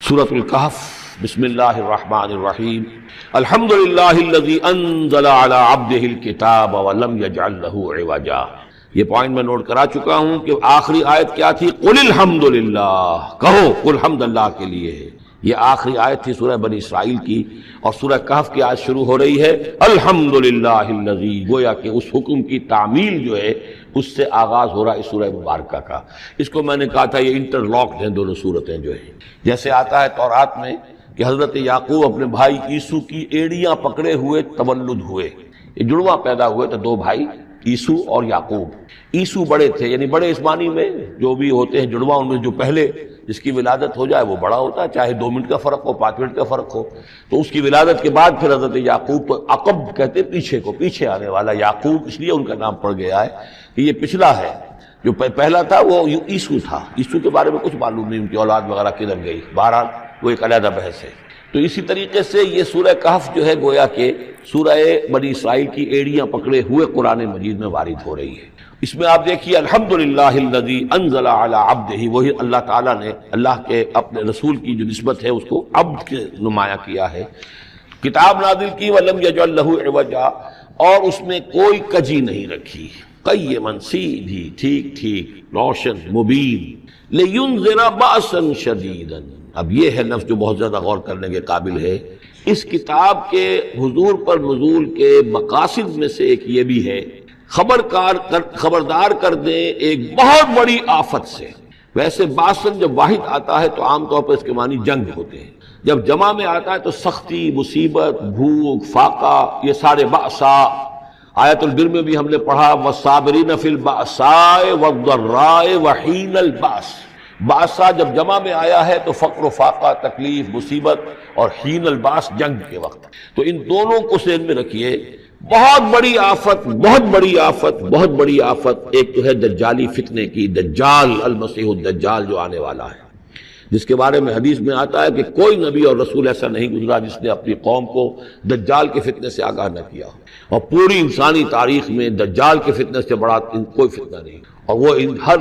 سورۃ الکہف بسم اللہ الرحمن الرحیم الحمد للہ الذی انزل علی عبدہ الکتاب ولم یجعل لہ عوجا۔ یہ پوائنٹ میں نوٹ کرا چکا ہوں کہ آخری آیت کیا تھی؟ قل الحمد للہ، کہو قل حمد اللہ کے لیے ہے۔ یہ آخری آیت تھی سورہ بنی اسرائیل کی، اور سورہ کہف کی آیت شروع ہو رہی ہے الحمد للہ الذی، گویا کہ اس حکم کی تعمیل جو ہے اس سے آغاز ہو رہا ہے اس سورہ مبارکہ کا۔ اس کو میں نے کہا تھا یہ انٹر لاکڈ ہیں دونوں صورتیں جو ہیں، جیسے آتا ہے تورات میں کہ حضرت یعقوب اپنے بھائی عیسو کی ایڑیاں پکڑے ہوئے تولد ہوئے، یہ جڑواں پیدا ہوئے تو دو بھائی عیسو اور یعقوب۔ عیسو بڑے تھے، یعنی بڑے اسمانی میں جو بھی ہوتے ہیں جڑواں، ان میں جو پہلے جس کی ولادت ہو جائے وہ بڑا ہوتا ہے، چاہے 2 منٹ کا فرق ہو 5 منٹ کا فرق ہو۔ تو اس کی ولادت کے بعد پھر حضرت یعقوب کو عقب کہتے پیچھے کو، پیچھے آنے والا یعقوب، اس لیے ان کا نام پڑ گیا ہے کہ یہ پچھلا ہے۔ جو پہلا تھا وہ عیسو تھا، عیسو کے بارے میں کچھ معلوم نہیں، ان کی اولاد وغیرہ کدھر گئی، بہرحال وہ ایک علیحدہ بحث ہے۔ تو اسی طریقے سے یہ سورہ کہف جو ہے گویا کہ سورہ بنی اسرائیل کی ایڑیاں پکڑے ہوئے قرآن مجید میں وارد ہو رہی ہے۔ اس میں آپ دیکھیے الحمدللہ الذی انزل علی عبدہ، وہی اللہ تعالیٰ نے اللہ کے اپنے رسول کی جو نسبت ہے اس کو عبد کے نمایاں کیا ہے، کتاب نازل کی ولم یجعل لہ عوجا، اور اس میں کوئی کجی نہیں رکھی، قیما، سیدھی، ٹھیک ٹھیک، روشن، مبین، لینذر بأسا شدیدا۔ اب یہ ہے لفظ جو بہت زیادہ غور کرنے کے قابل ہے۔ اس کتاب کے حضور پر نزول کے مقاصد میں سے ایک یہ بھی ہے خبردار کر دیں ایک بہت بڑی آفت سے۔ ویسے باسن جب واحد آتا ہے تو عام طور پر اس کے معنی جنگ ہوتے ہیں، جب جمع میں آتا ہے تو سختی، مصیبت، بھوک، فاقہ، یہ سارے بأسا۔ آیت البر میں بھی ہم نے پڑھا والصابرین فی البأساء والضراء وحین البأس۔ بأسا جب جمع میں آیا ہے تو فقر و فاقہ، تکلیف، مصیبت، اور حین الباس جنگ کے وقت۔ تو ان دونوں کو ذہن میں رکھیے، بہت بڑی آفت، بہت بڑی آفت، بہت بڑی آفت۔ ایک تو ہے دجالی فتنے کی، دجال المسیح الدجال جو آنے والا ہے، جس کے بارے میں حدیث میں آتا ہے کہ کوئی نبی اور رسول ایسا نہیں گزرا جس نے اپنی قوم کو دجال کے فتنے سے آگاہ نہ کیا، اور پوری انسانی تاریخ میں دجال کے فتنے سے بڑا کوئی فتنہ نہیں، اور وہ ہر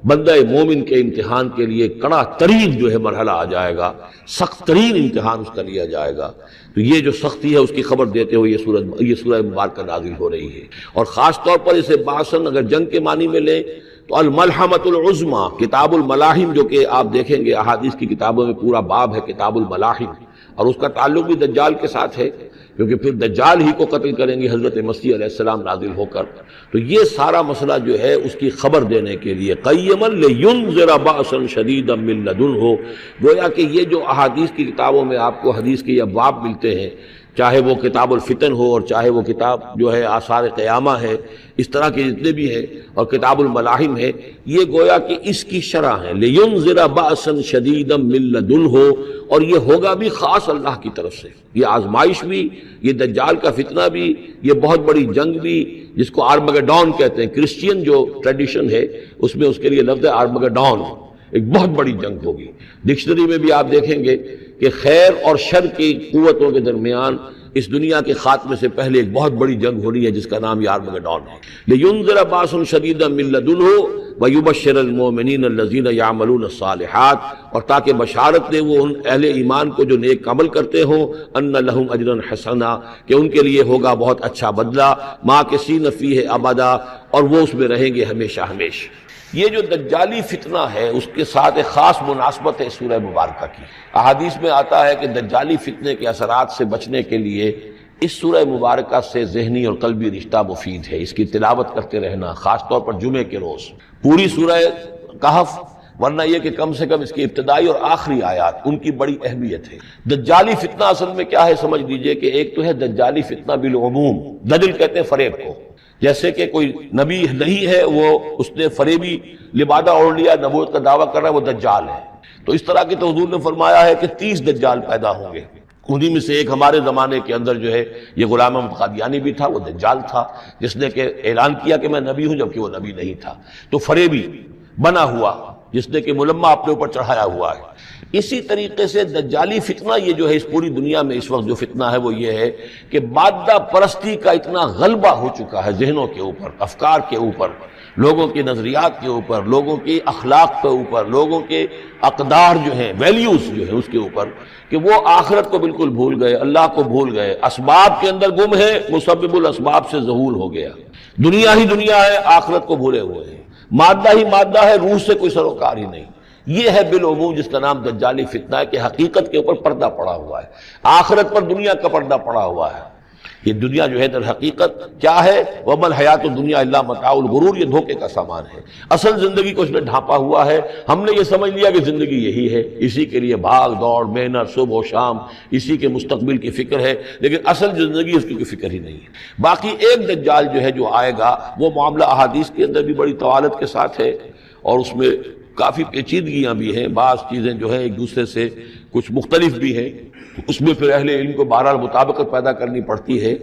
بندہ مومن کے امتحان کے لیے کڑا ترین جو ہے مرحلہ آ جائے گا، سخت ترین امتحان اس کا لیا جائے گا۔ تو یہ جو سختی ہے اس کی خبر دیتے ہوئے یہ سورہ مبارکہ نازل ہو رہی ہے، اور خاص طور پر اسے باسن اگر جنگ کے معنی میں لیں تو الملحمۃ العظمیٰ، کتاب الملاحم، جو کہ آپ دیکھیں گے احادیث کی کتابوں میں پورا باب ہے کتاب الملاحم، اور اس کا تعلق بھی دجال کے ساتھ ہے، کیونکہ پھر دجال ہی کو قتل کریں گے حضرت مسیح علیہ السلام نازل ہو کر۔ تو یہ سارا مسئلہ جو ہے اس کی خبر دینے کے لیے قیما لینذر بأسا شدیدا من لدنہ، گویا کہ یہ جو احادیث کی کتابوں میں آپ کو حدیث کے ابواب ملتے ہیں، چاہے وہ کتاب الفتن ہو اور چاہے وہ کتاب جو ہے آثار قیامہ ہے، اس طرح کے جتنے بھی ہیں، اور کتاب الملاحم ہے، یہ گویا کہ اس کی شرح ہے لینذر بأسا شدیدا من لدنہ، اور یہ ہوگا بھی خاص اللہ کی طرف سے، یہ آزمائش بھی، یہ دجال کا فتنہ بھی، یہ بہت بڑی جنگ بھی، جس کو آرمگڈون کہتے ہیں۔ کرسچین جو ٹریڈیشن ہے اس میں اس کے لیے لفظ ہے آرمگڈون، ایک بہت بڑی جنگ ہوگی۔ ڈکشنری میں بھی آپ دیکھیں گے کہ خیر اور شر کی قوتوں کے درمیان اس دنیا کے خاتمے سے پہلے ایک بہت بڑی جنگ ہو رہی ہے جس کا نام آرمگڈون ہے۔ لینذر بأسا شدیدا من لدنہ ویبشر المؤمنین الذین یعملون الصالحات، اور تاکہ بشارت دے وہ ان اہل ایمان کو جو نیک عمل کرتے ہوں، ان لہم اجرا حسنا، کہ ان کے لیے ہوگا بہت اچھا بدلہ، ماکثین فیہ ابدا، اور وہ اس میں رہیں گے ہمیشہ ہمیشہ۔ یہ جو دجالی فتنہ ہے اس کے ساتھ ایک خاص مناسبت ہے سورہ مبارکہ کی۔ احادیث میں آتا ہے کہ دجالی فتنے کے اثرات سے بچنے کے لیے اس سورہ مبارکہ سے ذہنی اور قلبی رشتہ مفید ہے، اس کی تلاوت کرتے رہنا، خاص طور پر جمعے کے روز پوری سورہ کہف، ورنہ یہ کہ کم سے کم اس کی ابتدائی اور آخری آیات ان کی بڑی اہمیت ہے۔ دجالی فتنہ اصل میں کیا ہے سمجھ لیجئے کہ ایک تو ہے دجالی فتنہ بالعموم، دجل کہتے ہیں فریب کو، جیسے کہ کوئی نبی نہیں ہے، وہ اس نے فریبی لبادہ اوڑھ لیا، نبوت کا دعویٰ کر رہا ہے، وہ دجال ہے۔ تو اس طرح کی تو حضور نے فرمایا ہے کہ 30 دجال پیدا ہوں گے، انہی میں سے ایک ہمارے زمانے کے اندر جو ہے یہ غلام احمد قادیانی بھی تھا، وہ دجال تھا، جس نے کہ اعلان کیا کہ میں نبی ہوں جبکہ وہ نبی نہیں تھا۔ تو فریبی بنا ہوا جس نے کہ ملمہ اپنے اوپر چڑھایا ہوا ہے۔ اسی طریقے سے دجالی فتنہ یہ جو ہے اس پوری دنیا میں اس وقت جو فتنہ ہے وہ یہ ہے کہ مادہ پرستی کا اتنا غلبہ ہو چکا ہے ذہنوں کے اوپر، افکار کے اوپر، لوگوں کے نظریات کے اوپر، لوگوں کی اخلاق کے اوپر، لوگوں کے اقدار جو ہیں، ویلیوز جو ہیں اس کے اوپر، کہ وہ آخرت کو بالکل بھول گئے، اللہ کو بھول گئے، اسباب کے اندر گم ہے، مسبب الاسباب سے ذہول ہو گیا، دنیا ہی دنیا ہے، آخرت کو بھولے ہوئے ہیں، مادہ ہی مادہ ہے، روح سے کوئی سروکار ہی نہیں۔ یہ ہے بالعموم جس کا نام دجالی فتنہ ہے، کہ حقیقت کے اوپر پردہ پڑا ہوا ہے، آخرت پر دنیا کا پردہ پڑا ہوا ہے۔ یہ دنیا جو ہے در حقیقت کیا ہے؟ وَمَا الْحَيَاةُ الدُّنْيَا إِلَّا مَتَاعُ الْغُرُورِ، یہ دھوکے کا سامان ہے، اصل زندگی کو اس میں ڈھانپا ہوا ہے۔ ہم نے یہ سمجھ لیا کہ زندگی یہی ہے، اسی کے لیے بھاگ دوڑ، محنت، صبح و شام، اسی کے مستقبل کی فکر ہے، لیکن اصل زندگی اس کی کوئی فکر ہی نہیں ہے۔ باقی ایک دجال جو ہے جو آئے گا، وہ معاملہ احادیث کے اندر بھی بڑی طوالت کے ساتھ ہے، اور اس میں کافی پیچیدگیاں بھی ہیں، بعض چیزیں جو ہیں ایک دوسرے سے کچھ مختلف بھی ہیں، اس میں پھر اہل علم کو بہرحال مطابقت پیدا کرنی پڑتی ہے۔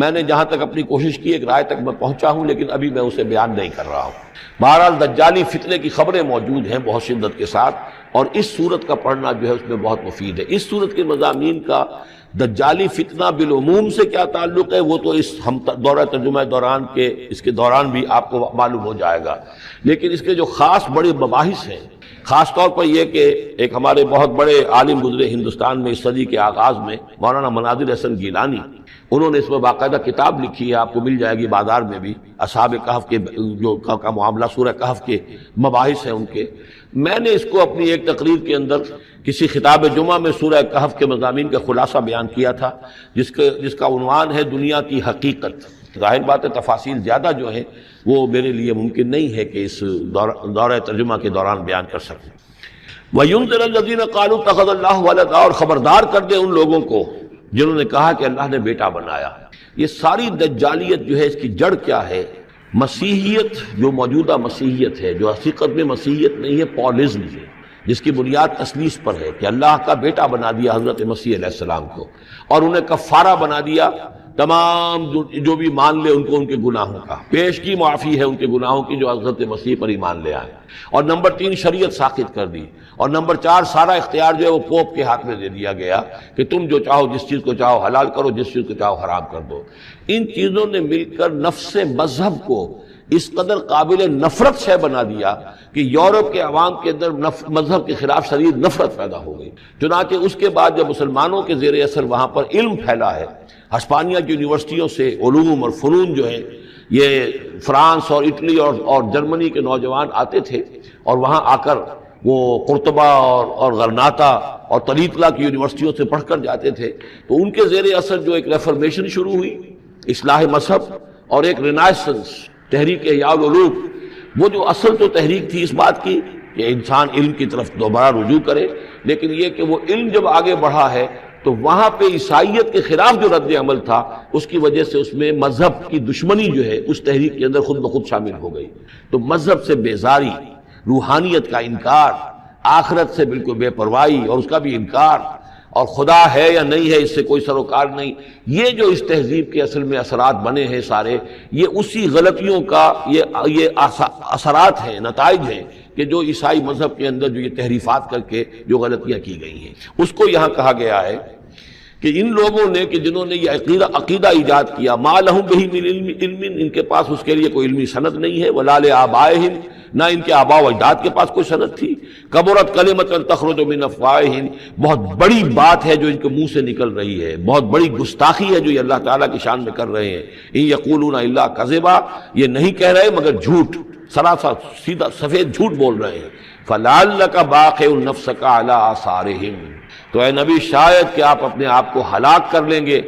میں نے جہاں تک اپنی کوشش کی ایک رائے تک میں پہنچا ہوں، لیکن ابھی میں اسے بیان نہیں کر رہا ہوں۔ بہرحال دجالی فتنے کی خبریں موجود ہیں بہت شدت کے ساتھ، اور اس صورت کا پڑھنا جو ہے اس میں بہت مفید ہے۔ اس صورت کے مضامین کا دجالی فتنہ بالعموم سے کیا تعلق ہے، وہ تو اس ہم دورہ ترجمہ دوران کے اس کے دوران بھی آپ کو معلوم ہو جائے گا، لیکن اس کے جو خاص بڑے مباحث ہیں، خاص طور پر یہ کہ ایک ہمارے بہت بڑے عالم گزرے ہندوستان میں اس صدی کے آغاز میں، مولانا مناظر حسن گیلانی، انہوں نے اس میں باقاعدہ کتاب لکھی ہے، آپ کو مل جائے گی بازار میں بھی، اصحاب کہف کے جو کا معاملہ، سورہ کہف کے مباحث ہیں ان کے۔ میں نے اس کو اپنی ایک تقریر کے اندر کسی خطاب جمعہ میں سورہ کہف کے مضامین کا خلاصہ بیان کیا تھا، جس کا عنوان ہے دنیا کی حقیقت۔ ظاہر بات ہے تفاصیل زیادہ جو ہیں وہ میرے لیے ممکن نہیں ہے کہ اس دورہ ترجمہ کے دوران بیان کر سکوں۔ وَيُنذِرَ الَّذِينَ قَالُوا اتَّخَذَ اللَّهُ وَلَدًا، اور خبردار کر دے ان لوگوں کو جنہوں نے کہا کہ اللہ نے بیٹا بنایا۔ یہ ساری دجالیت جو ہے اس کی جڑ کیا ہے؟ مسیحیت، جو موجودہ مسیحیت ہے، جو حقیقت میں مسیحیت نہیں ہے، پالزم ہے، جس کی بنیاد تثلیث پر ہے کہ اللہ کا بیٹا بنا دیا حضرت مسیح علیہ السلام کو، اور انہیں کفارہ بنا دیا تمام جو بھی مان لے ان کو ان کے گناہوں کا، پیش کی معافی ہے ان کے گناہوں کی جو حضرت مسیح پر ایمان لے آئے، اور نمبر 3 شریعت ساقط کر دی، اور نمبر 4 سارا اختیار جو ہے وہ پوپ کے ہاتھ میں دے دیا گیا کہ تم جو چاہو جس چیز کو چاہو حلال کرو، جس چیز کو چاہو حرام کر دو۔ ان چیزوں نے مل کر نفس مذہب کو اس قدر قابل نفرت شے بنا دیا کہ یورپ کے عوام کے اندر مذہب کے خلاف شدید نفرت پیدا ہو گئی۔ چنانچہ اس کے بعد جب مسلمانوں کے زیر اثر وہاں پر علم پھیلا ہے، ہسپانیہ کی یونیورسٹیوں سے علوم اور فنون جو ہیں، یہ فرانس اور اٹلی اور جرمنی کے نوجوان آتے تھے، اور وہاں آ کر وہ قرطبہ اور غرناطہ اور طلیطلہ کی یونیورسٹیوں سے پڑھ کر جاتے تھے، تو ان کے زیر اثر جو ایک ریفرمیشن شروع ہوئی، اصلاح مذہب، اور ایک رینائسنس، تحریک احیاء العلوم، وہ جو اصل تو تحریک تھی اس بات کی کہ انسان علم کی طرف دوبارہ رجوع کرے، لیکن یہ کہ وہ علم جب آگے بڑھا ہے تو وہاں پہ عیسائیت کے خلاف جو رد عمل تھا اس کی وجہ سے اس میں مذہب کی دشمنی جو ہے اس تحریک کے اندر خود بخود شامل ہو گئی۔ تو مذہب سے بیزاری، روحانیت کا انکار، آخرت سے بالکل بے پرواہی اور اس کا بھی انکار، اور خدا ہے یا نہیں ہے اس سے کوئی سروکار نہیں، یہ جو اس تہذیب کے اصل میں اثرات بنے ہیں سارے، یہ اسی غلطیوں کا یہ اثرات ہیں، نتائج ہیں کہ جو عیسائی مذہب کے اندر جو یہ تحریفات کر کے جو غلطیاں کی گئی ہیں، اس کو یہاں کہا گیا ہے کہ ان لوگوں نے کہ جنہوں نے یہ عقیدہ ایجاد کیا، ما لہم بہ من علم، ان کے پاس اس کے لیے کوئی علمی سند نہیں ہے، ولا لآبائہم، نہ ان کے آباء و اجداد کے پاس کوئی سند تھی، کبرت کلمۃ تخرج من افواہہم، بہت بڑی بات ہے جو ان کے منہ سے نکل رہی ہے، بہت بڑی گستاخی ہے جو یہ اللہ تعالیٰ کی شان میں کر رہے ہیں، ان یقولون الا کذبا، یہ نہیں کہہ رہے مگر جھوٹ، سراسر سیدھا سفید جھوٹ بول رہے ہیں، فلعلک باخع نفسک علی آثارہم، تو اے نبی شاید کہ آپ اپنے آپ کو ہلاک کر لیں گے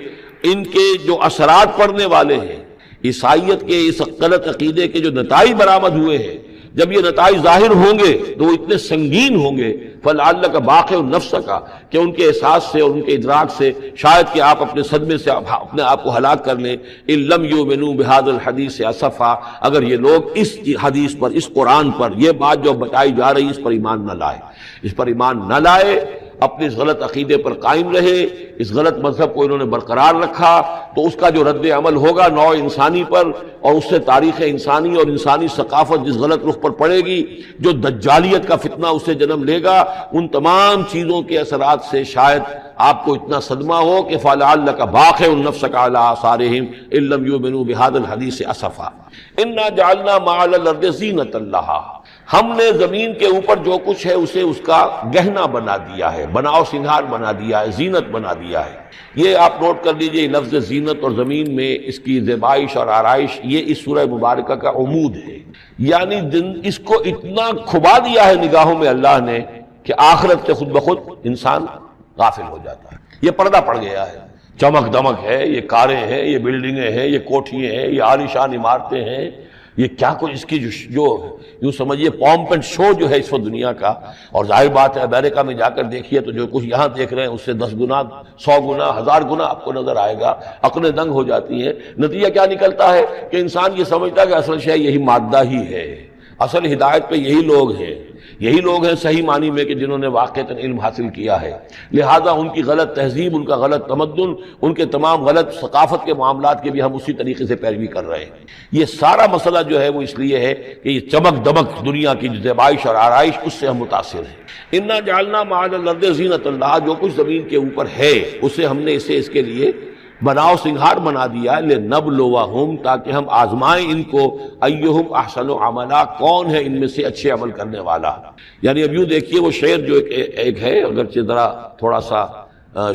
ان کے جو اثرات پڑنے والے ہیں، عیسائیت کے اس غلط عقیدے کے جو نتائج برآمد ہوئے ہیں، جب یہ نتائج ظاہر ہوں گے تو وہ اتنے سنگین ہوں گے، فلعلک باخع نفسک، کہ ان کے احساس سے اور ان کے ادراک سے شاید کہ آپ اپنے صدمے سے اپنے آپ کو ہلاک کر لیں، ان لم یؤمنوا بہذا الحدیث اسفا، اگر یہ لوگ اس حدیث پر، اس قرآن پر، یہ بات جو بتائی جا رہی اس پر ایمان نہ لائے، اس پر ایمان نہ لائے، اپنے اس غلط عقیدے پر قائم رہے، اس غلط مذہب کو انہوں نے برقرار رکھا، تو اس کا جو رد عمل ہوگا نوع انسانی پر، اور اس سے تاریخ انسانی اور انسانی ثقافت جس غلط رخ پر پڑے گی، جو دجالیت کا فتنہ اسے جنم لے گا، ان تمام چیزوں کے اثرات سے شاید آپ کو اتنا صدمہ ہو کہ فَلَعَلَّكَ بَاخِعٌ نَفْسَكَ عَلَىٰ آثَارِهِمْ إِن لَّمْ يُؤْمِنُوا بِهَٰذَا الْحَدِيثِ أَسَفًا إِنَّا جَعَلْنَا مَا عَلَى الْأَرْضِ زِينَةً لَّهَا، ہم نے زمین کے اوپر جو کچھ ہے اسے اس کا گہنا بنا دیا ہے، بناؤ سنگھار بنا دیا ہے، زینت بنا دیا ہے۔ یہ آپ نوٹ کر لیجئے، لفظ زینت اور زمین میں اس کی زیبائش اور آرائش، یہ اس سورہ مبارکہ کا عمود ہے، یعنی اس کو اتنا کھبا دیا ہے نگاہوں میں اللہ نے کہ آخرت سے خود بخود انسان غافل ہو جاتا ہے۔ یہ پردہ پڑ گیا ہے، چمک دمک ہے، یہ کاریں ہیں، یہ بلڈنگیں ہیں، یہ کوٹھیاں ہیں، یہ عالیشان عمارتیں ہیں، یہ کیا کچھ اس کی جو یوں سمجھیے پومپ اینڈ شو جو ہے اس وقت دنیا کا، اور ظاہر بات ہے امریکہ میں جا کر دیکھیے تو جو کچھ یہاں دیکھ رہے ہیں اس سے 10 گنا 100 گنا 1000 گنا آپ کو نظر آئے گا، عقلیں دنگ ہو جاتی ہیں۔ نتیجہ کیا نکلتا ہے کہ انسان یہ سمجھتا ہے کہ اصل شے یہی مادہ ہی ہے، اصل ہدایت پہ یہی لوگ ہیں، یہی لوگ ہیں صحیح معنی میں کہ جنہوں نے واقعتاً علم حاصل کیا ہے، لہذا ان کی غلط تہذیب، ان کا غلط تمدن، ان کے تمام غلط ثقافت کے معاملات کے بھی ہم اسی طریقے سے پیروی کر رہے ہیں۔ یہ سارا مسئلہ جو ہے وہ اس لیے ہے کہ یہ چمک دمک دنیا کی زیبائش اور آرائش، اس سے ہم متاثر ہیں۔ انا جعلنا ما علی الارض زینۃ اللہ، جو کچھ زمین کے اوپر ہے اسے ہم نے اسے اس کے لیے بناؤ سنگھار بنا دیا ہے، لنبلوہم، تاکہ ہم آزمائیں ان کو، ایہم احسن عملا، کون ہے ان میں سے اچھے عمل کرنے والا۔ یعنی اب یوں دیکھیے وہ شعر جو ایک ہے، اگرچہ ذرا تھوڑا سا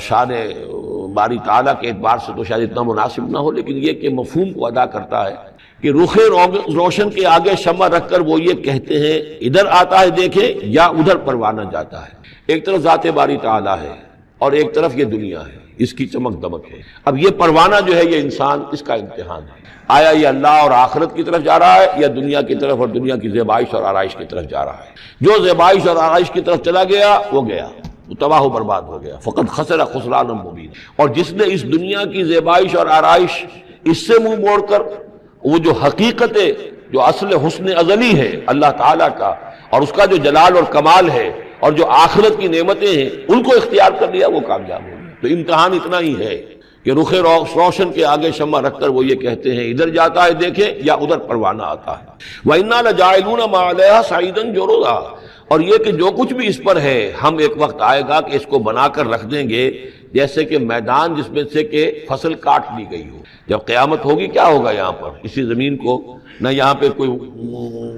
شان باری تعالیٰ کے اعتبار سے تو شاید اتنا مناسب نہ ہو، لیکن یہ کہ مفہوم کو ادا کرتا ہے کہ رخ روشن کے آگے شمع رکھ کر وہ یہ کہتے ہیں ادھر آتا ہے دیکھیں یا ادھر پروانہ جاتا ہے۔ ایک طرف ذات باری تعالیٰ ہے اور ایک طرف یہ دنیا ہے، اس کی چمک دمک ہے۔ اب یہ پروانہ جو ہے یہ انسان، اس کا امتحان ہے، آیا یہ اللہ اور آخرت کی طرف جا رہا ہے یا دنیا کی طرف اور دنیا کی زیبائش اور آرائش کی طرف جا رہا ہے۔ جو زیبائش اور آرائش کی طرف چلا گیا وہ گیا، وہ تباہ و برباد ہو گیا، فقط خسر خسرانا مبین۔ اور جس نے اس دنیا کی زیبائش اور آرائش اس سے منہ موڑ کر وہ جو حقیقت جو اصل حسن ازلی ہے اللہ تعالیٰ کا، اور اس کا جو جلال اور کمال ہے، اور جو آخرت کی نعمتیں ہیں ان کو اختیار کر لیا، وہ کامیاب ہو گیا۔ تو امتحان اتنا ہی ہے کہ رخ روشن کے آگے شمع رکھ کر وہ یہ کہتے ہیں ادھر جاتا ہے دیکھیں یا ادھر پروانہ آتا ہے۔ وَإِنَّا لَجَاعِلُونَ مَا عَلَيْهَا صَعِيدًا جُرُزًا، اور یہ کہ جو کچھ بھی اس پر ہے ہم ایک وقت آئے گا کہ اس کو بنا کر رکھ دیں گے جیسے کہ میدان جس میں سے کہ فصل کاٹ لی گئی ہو۔ جب قیامت ہوگی کیا ہوگا یہاں پر اسی زمین کو، نہ یہاں پہ کوئی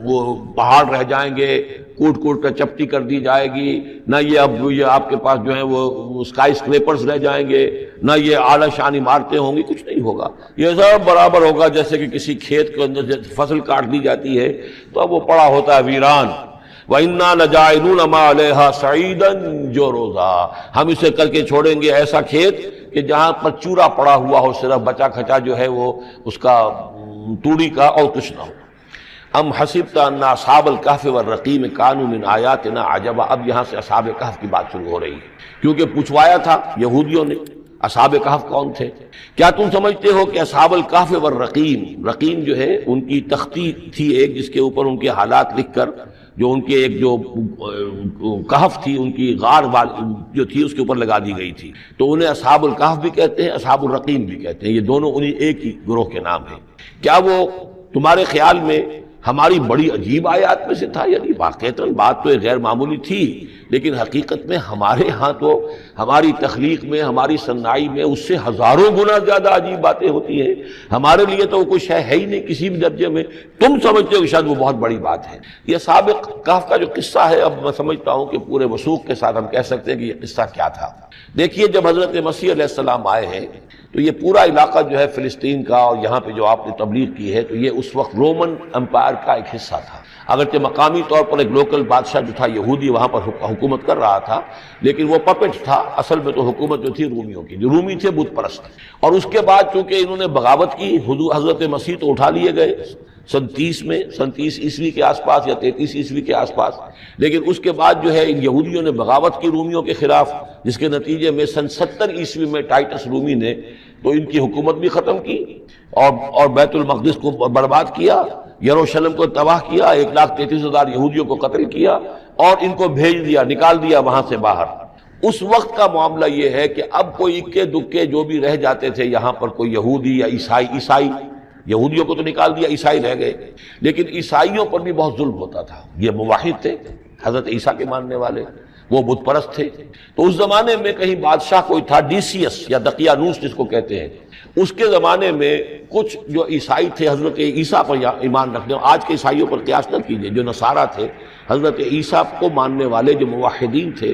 وہ پہاڑ رہ جائیں گے کوٹ کوٹ کر چپٹی کر دی جائے گی، نہ یہ آپ کے پاس جو ہیں وہ اسکائی اسکریپرز رہ جائیں گے، نہ یہ اعلیٰ شان عمارتیں ہوں گی، کچھ نہیں ہوگا۔ یہ سب برابر ہوگا جیسے کہ کسی کھیت کے اندر فصل کاٹ دی جاتی ہے تو اب وہ پڑا ہوتا ہے ویران۔ وَإِنَّا لَجَاعِلُونَ مَا عَلَيْهَا صَعِيدًا جُرُزًا، ہم اسے کر کے چھوڑیں گے ایسا کھیت کہ جہاں پر چورا پڑا ہوا ہو، صرف بچا کھچا جو ہے وہ اس کا توڑی کا، اور کچھ نہ ہو۔ ام حسبت ان اصحاب الکہف والرقیم کانوا من آیاتنا عجبا، اب یہاں سے اصحاب کہف کی بات شروع ہو رہی ہے، کیونکہ پوچھوایا تھا یہودیوں نے اصحاب کہف کون تھے۔ کیا تم سمجھتے ہو کہ اصحاب الکہف والرقیم، رقیم جو ہے ان کی تختی تھی ایک جس کے اوپر ان کے حالات لکھ کر، جو ان کے ایک جو کہف تھی ان کی غار جو تھی اس کے اوپر لگا دی گئی تھی، تو انہیں اصحاب الکہف بھی کہتے ہیں، اصحاب الرقیم بھی کہتے ہیں، یہ دونوں انہی ایک ہی گروہ کے نام ہیں۔ کیا وہ تمہارے خیال میں ہماری بڑی عجیب آیات میں سے تھا؟ یعنی واقعتاً بات تو غیر معمولی تھی، لیکن حقیقت میں ہمارے ہاں تو ہماری تخلیق میں، ہماری صنائی میں اس سے ہزاروں گنا زیادہ عجیب باتیں ہوتی ہیں۔ ہمارے لیے تو وہ کوئی شے ہے ہی نہیں کسی بھی درجے میں، تم سمجھتے ہو شاید وہ بہت بڑی بات ہے۔ یہ سابق کہف کا جو قصہ ہے، اب میں سمجھتا ہوں کہ پورے وثوق کے ساتھ ہم کہہ سکتے ہیں کہ یہ قصہ کیا تھا۔ دیکھیے جب حضرت مسیح علیہ السلام آئے ہیں تو یہ پورا علاقہ جو ہے فلسطین کا، اور یہاں پہ جو آپ نے تبلیغ کی ہے، تو یہ اس وقت رومن امپائر کا ایک حصہ تھا۔ اگرچہ مقامی طور پر ایک لوکل بادشاہ جو تھا یہودی وہاں پر حکومت کر رہا تھا، لیکن وہ پپٹ تھا، اصل میں تو حکومت جو تھی رومیوں کی، جو رومی تھے بت پرست۔ اور اس کے بعد چونکہ انہوں نے بغاوت کی، حضرت مسیح تو اٹھا لیے گئے سن 30 عیسوی کے آس پاس یا 33 عیسوی کے آس پاس، لیکن اس کے بعد جو ہے ان یہودیوں نے بغاوت کی رومیوں کے خلاف، جس کے نتیجے میں سن 70 عیسوی میں ٹائٹس رومی نے تو ان کی حکومت بھی ختم کی اور بیت المقدس کو برباد کیا، یروشلم کو تباہ کیا، 1,33,000 یہودیوں کو قتل کیا اور ان کو بھیج دیا، نکال دیا وہاں سے باہر۔ اس وقت کا معاملہ یہ ہے کہ اب کوئی اکے دکے جو بھی رہ جاتے تھے یہاں پر، کوئی یہودی یا عیسائی، یہودیوں کو تو نکال دیا، عیسائی رہ گئے، لیکن عیسائیوں پر بھی بہت ظلم ہوتا تھا۔ یہ موحد تھے، حضرت عیسیٰ کے ماننے والے، وہ بت پرست تھے۔ تو اس زمانے میں کہیں بادشاہ کوئی تھا، ڈیسیس یا دقیانوس جس کو کہتے ہیں، اس کے زمانے میں کچھ جو عیسائی تھے حضرت عیسیٰ پر ایمان رکھنے، آج کے عیسائیوں پر قیاس نہ کیجیے، جو نصارہ تھے حضرت عیسیٰ کو ماننے والے جو موحدین تھے،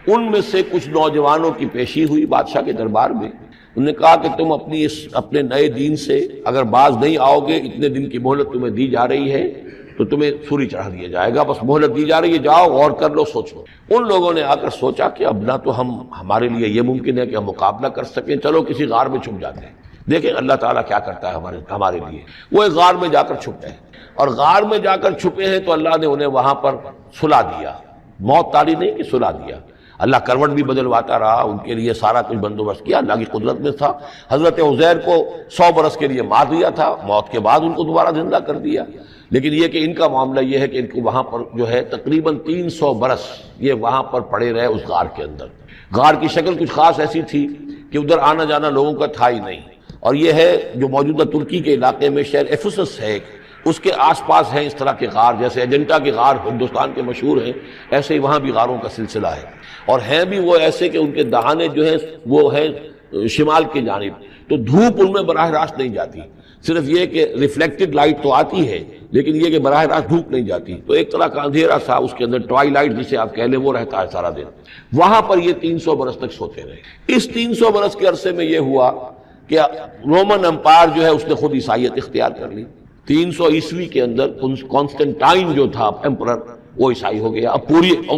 ان میں سے کچھ نوجوانوں کی پیشی ہوئی بادشاہ کے دربار میں۔ انہوں نے کہا کہ تم اپنے نئے دین سے اگر باز نہیں آؤ گے، اتنے دن کی مہلت تمہیں دی جا رہی ہے تو تمہیں سولی چڑھا دیا جائے گا، بس مہلت دی جا رہی ہے، جاؤ غور کر لو، سوچو۔ ان لوگوں نے آ کر سوچا کہ اب نہ تو ہمارے لیے یہ ممکن ہے کہ ہم مقابلہ کر سکیں، چلو کسی غار میں چھپ جاتے ہیں، دیکھیں اللہ تعالیٰ کیا کرتا ہے ہمارے لیے۔ وہ ایک غار میں جا کر چھپ گئے، اور غار میں جا کر چھپے ہیں تو اللہ نے انہیں وہاں پر سلا دیا، موت طاری نہیں کہ سلا دیا۔ اللہ کروٹ بھی بدلواتا رہا، ان کے لیے سارا کچھ بندوبست کیا، اللہ کی قدرت میں تھا۔ حضرت عزیر کو 100 برس کے لیے مار دیا تھا، موت کے بعد ان کو دوبارہ زندہ کر دیا۔ لیکن یہ کہ ان کا معاملہ یہ ہے کہ ان کو وہاں پر جو ہے تقریباً 300 برس یہ وہاں پر پڑے رہے اس غار کے اندر۔ غار کی شکل کچھ خاص ایسی تھی کہ ادھر آنا جانا لوگوں کا تھا ہی نہیں، اور یہ ہے جو موجودہ ترکی کے علاقے میں شہر ایفسس ہے، اس کے آس پاس ہیں اس طرح کے غار، جیسے ایجنٹا کے غار ہندوستان کے مشہور ہیں، ایسے ہی وہاں بھی غاروں کا سلسلہ ہے، اور ہیں بھی وہ ایسے کہ ان کے دہانے جو ہیں وہ ہے شمال کی جانب، تو دھوپ ان میں براہ راست نہیں جاتی، صرف یہ کہ ریفلیکٹڈ لائٹ تو آتی ہے، لیکن یہ کہ براہ راست دھوپ نہیں جاتی، تو ایک طرح کا اندھیرا سا اس کے اندر ٹوائی لائٹ جسے آپ کہہ لیں وہ رہتا ہے سارا دن۔ وہاں پر یہ 300 برس تک سوتے رہے۔ اس 300 برس کے عرصے میں یہ ہوا کہ رومن امپائر جو ہے اس نے خود عیسائیت اختیار کر لی۔ 300 عیسوی کے اندر کانسٹنٹائن جو تھا ایمپرر، وہ عیسائی ہو گیا، اب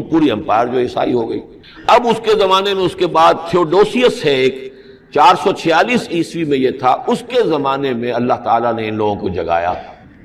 پوری امپائر جو عیسائی ہو گئی۔ اب اس کے زمانے میں اس کے بعد تھیوڈوسیس ہے ایک، 446 عیسوی میں یہ تھا، اس کے زمانے میں اللہ تعالیٰ نے ان لوگوں کو جگایا